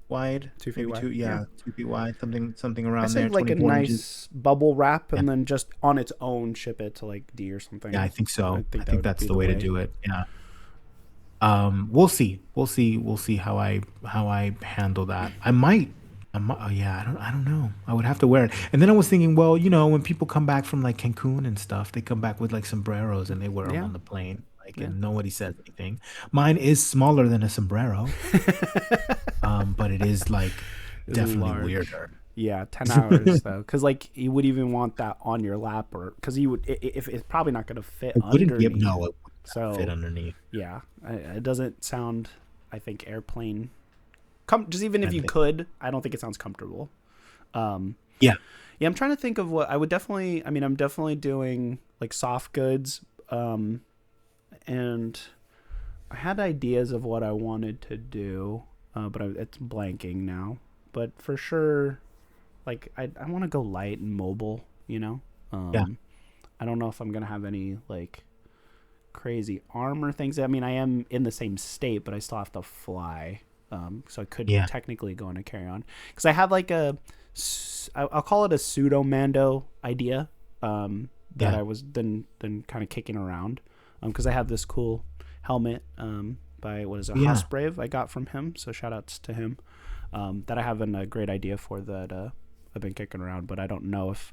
wide. 2 feet Maybe wide, Two, yeah, yeah. 2 feet wide, something I around say there. like a 24 nice inches. bubble wrap, and then just on its own ship it to like D or something. Yeah, I think so. I that think would that's be the way to do it. Yeah. We'll see. We'll see how I handle that. I might. Oh yeah, I don't know. I would have to wear it. And then I was thinking, well, when people come back from like Cancun and stuff, they come back with like sombreros and they wear them Yeah. on the plane. Like, and nobody says anything. Mine is smaller than a sombrero, but it is like It's definitely large. weirder. Yeah, 10 hours though, because like you would even want that on your lap, or because you would if it's probably not going to fit It wouldn't be underneath. no, it wouldn't fit So underneath. yeah, it doesn't sound. I think airplane. Just even if I you think. could, I don't think it sounds comfortable. Yeah. Yeah, I'm trying to think of what I would definitely. I mean, I'm definitely doing like soft goods, and I had ideas of what I wanted to do, but it's blanking now. But for sure, like I want to go light and mobile. Yeah. I don't know if I'm gonna have any like crazy armor things. I mean, I am in the same state, but I still have to fly. So I could Yeah. technically go in a carry-on because I have like I'll call it a pseudo Mando idea that Yeah. I was then kind of kicking around because I have this cool helmet by what is it, Yeah. Hosbrave I got from him. So shout outs to him that I have a great idea for that I've been kicking around, but I don't know if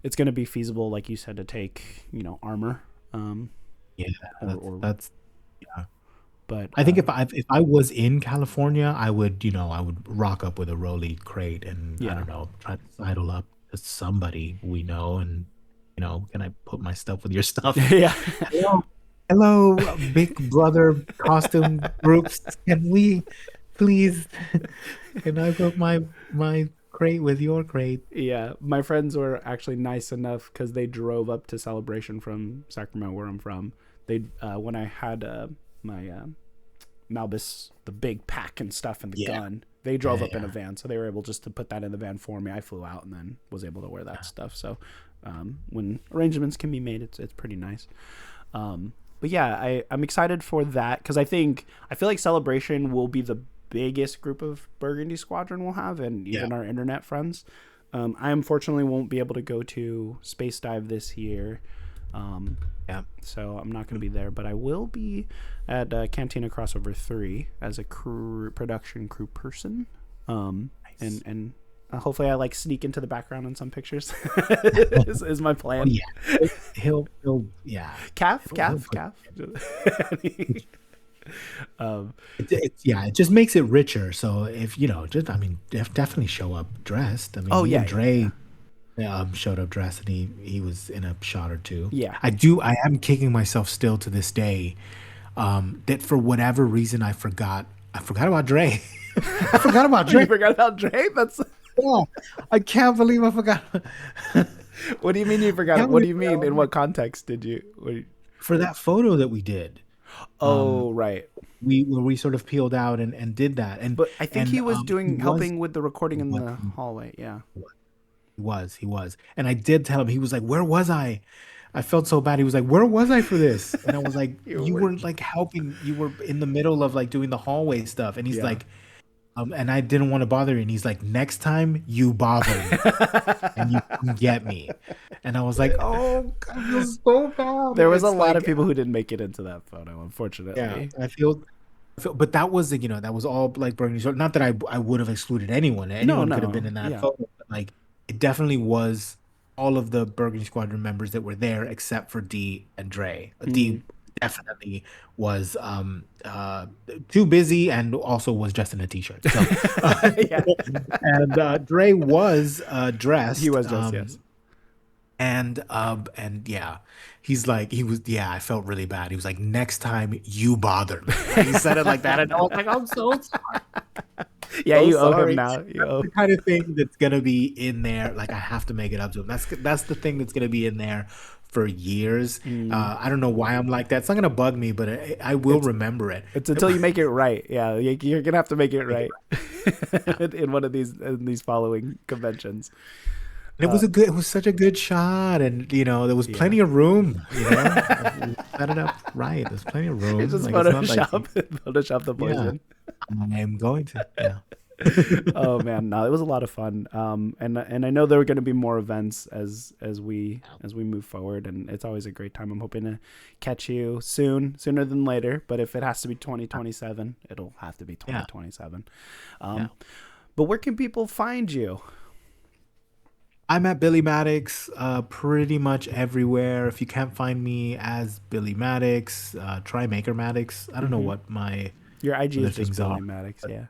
it's going to be feasible, like you said, to take armor. Yeah. Or That's yeah. but I think if I was in California, I would, I would rock up with a Rolly crate and I Yeah. don't know, try to sidle up to somebody we know and can I put my stuff with your stuff? yeah. Hello, hello, big brother costume groups. Can we please can I put my crate with your crate? Yeah, my friends were actually nice enough because they drove up to Celebration from Sacramento, where I'm from. They when I had my Malbus, the big pack and stuff, and the gun, they drove up in a van, so they were able just to put that in the van for me. I flew out and then was able to wear that stuff. So when arrangements can be made, it's pretty nice. But yeah, I'm excited for that because I feel like Celebration will be the biggest group of Burgundy Squadron we'll have, and even our internet friends. I unfortunately won't be able to go to Space Dive this year. So I'm not going to be there, but I will be at Cantina Crossover 3 as a production crew person. Nice. And hopefully I like sneak into the background in some pictures is my plan. Oh, yeah. He'll yeah. Calf. It just makes it richer. So if definitely show up dressed. I mean, Dre showed up dressed and he was in a shot or two. Yeah. I am kicking myself still to this day that for whatever reason I forgot about Dre. I forgot about Dre. You forgot about Dre? That's I can't believe I forgot. What do you mean you forgot? What do you mean? In what context did you? For that photo that we did. Oh, right. We sort of peeled out and did that. But I think he was helping with the recording in the hallway. Yeah. He was. And I did tell him, he was like, where was I? I felt so bad. He was like, where was I for this? And I was like, you were like helping. You were in the middle of like doing the hallway stuff. And he's like, and I didn't want to bother you. And he's like, next time you bother me and you come get me. And I was like, oh, God, I feel so bad. There was a lot of people who didn't make it into that photo, unfortunately. Yeah, I feel, but that was that was all like Burgundy. So not that I would have excluded anyone. Anyone could have been in that photo. But like it definitely was all of the Burgundy Squadron members that were there except for D and Dre. D definitely was too busy and also was just in a t-shirt. So, and Dre was dressed. He was dressed, yes. And yeah, I felt really bad. He was like, next time you bother me. He said it like that, and I was like, I'm so sorry. Yeah, you owe him now. That's the kind of thing that's gonna be in there. Like I have to make it up to him. That's the thing that's gonna be in there for years. I don't know why I'm like that. It's not gonna bug me, but I will remember it. It's until you make it right. Yeah, you're gonna have to make it right in one of these following conventions. And it was such a good shot, and there was plenty of room. Set it up right. There's plenty of room. It's just like, Photoshop the boys in. I am going to. Yeah. Oh man, no, it was a lot of fun. And I know there are going to be more events as we move forward, and it's always a great time. I'm hoping to catch you sooner than later. But if it has to be 2027, it'll have to be 2027. But where can people find you? I'm at Billi Maddox pretty much everywhere. If you can't find me as Billi Maddox, try Maker Maddox. I don't know what your IG is just Billi Maddox, yeah.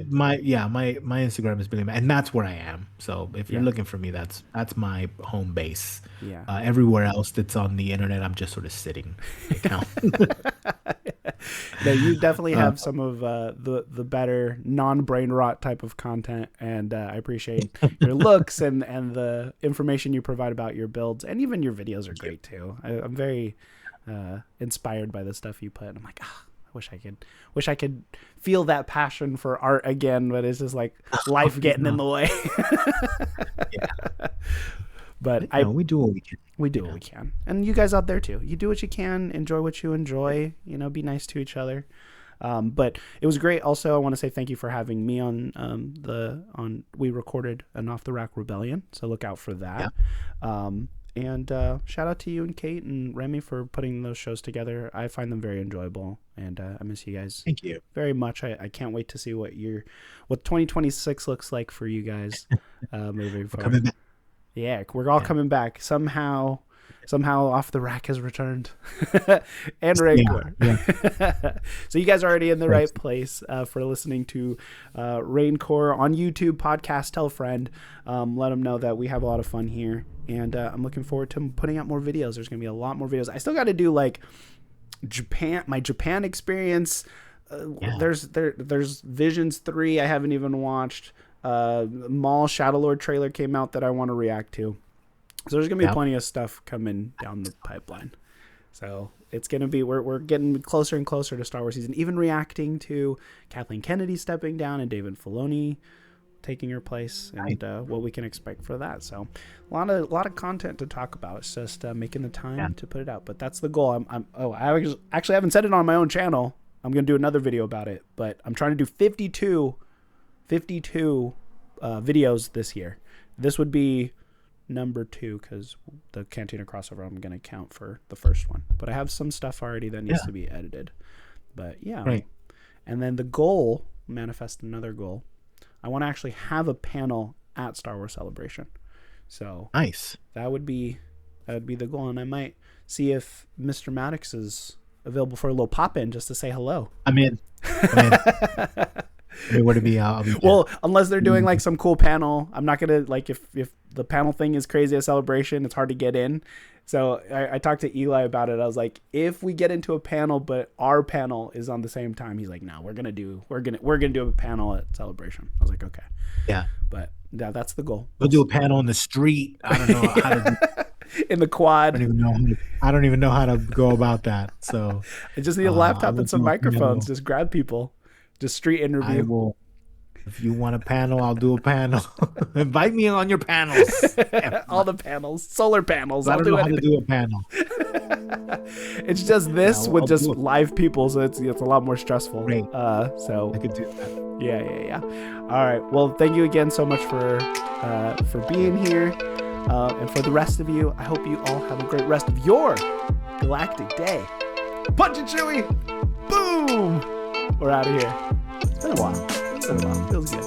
My Instagram is Billi Maddox, and that's where I am. So if you're looking for me, that's my home base. Yeah. Everywhere else that's on the internet, I'm just sort of sitting. No, you definitely have some of the better non-brain rot type of content, and I appreciate your looks and the information you provide about your builds, and even your videos are great too. I'm very inspired by the stuff you put. I'm like, wish I could feel that passion for art again, but it's just like life getting in the way. But we do what we can. We do what we can. And you guys out there too. You do what you can, enjoy what you enjoy, be nice to each other. But it was great. Also, I want to say thank you for having me on we recorded an Off the Rack Rebellion. So look out for that. Yeah. And shout out to you and Kate and Remy for putting those shows together. I find them very enjoyable, and I miss you guys. Thank you very much. I can't wait to see what 2026 looks like for you guys moving forward. Yeah, we're all coming back. Somehow Off the Rack has returned. And reigncore. Yeah. So you guys are already in the right place for listening to reigncore on YouTube podcast. Tell a friend. Let them know that we have a lot of fun here. And I'm looking forward to putting out more videos. There's going to be a lot more videos. I still got to do like my Japan experience. There's Visions 3 I haven't even watched. Maul Shadowlord trailer came out that I want to react to. So there's going to be plenty of stuff coming down the pipeline. So it's going to be, we're getting closer and closer to Star Wars season, even reacting to Kathleen Kennedy stepping down and David Filoni taking her place, and what we can expect for that. So a lot of content to talk about. It's just making the time to put it out. But that's the goal. I actually haven't said it on my own channel. I'm going to do another video about it, but I'm trying to do 52 videos this year. This would be number 2 because the Cantina crossover I'm going to count for the first one. But I have some stuff already that needs to be edited. But right. And then the goal, manifest another goal, I want to actually have a panel at Star Wars Celebration. So nice. That would be the goal, and I might see if Mr. Maddox is available for a little pop-in just to say hello. I'm in. What to be out? Well, unless they're doing like some cool panel, I'm not gonna like if the panel thing is crazy at Celebration, it's hard to get in. So I talked to Eli about it. I was like, if we get into a panel, but our panel is on the same time, he's like, no, we're gonna do a panel at Celebration. I was like, okay, yeah, but yeah, that's the goal. We'll do a panel in the street. I don't know how to do. In the quad. I don't even know how to go about that. So I just need a laptop and some microphones. Just grab people. Just street interview. If you want a panel, I'll do a panel. Invite me on your panels. All the panels, solar panels. I don't know how to do a panel. It's just this with just live people, so it's a lot more stressful. Great. So I could do that. Yeah. All right. Well, thank you again so much for being here, and for the rest of you, I hope you all have a great rest of your galactic day. Punch it, Chewie! Boom! We're out of here. It's been a while. Feels good.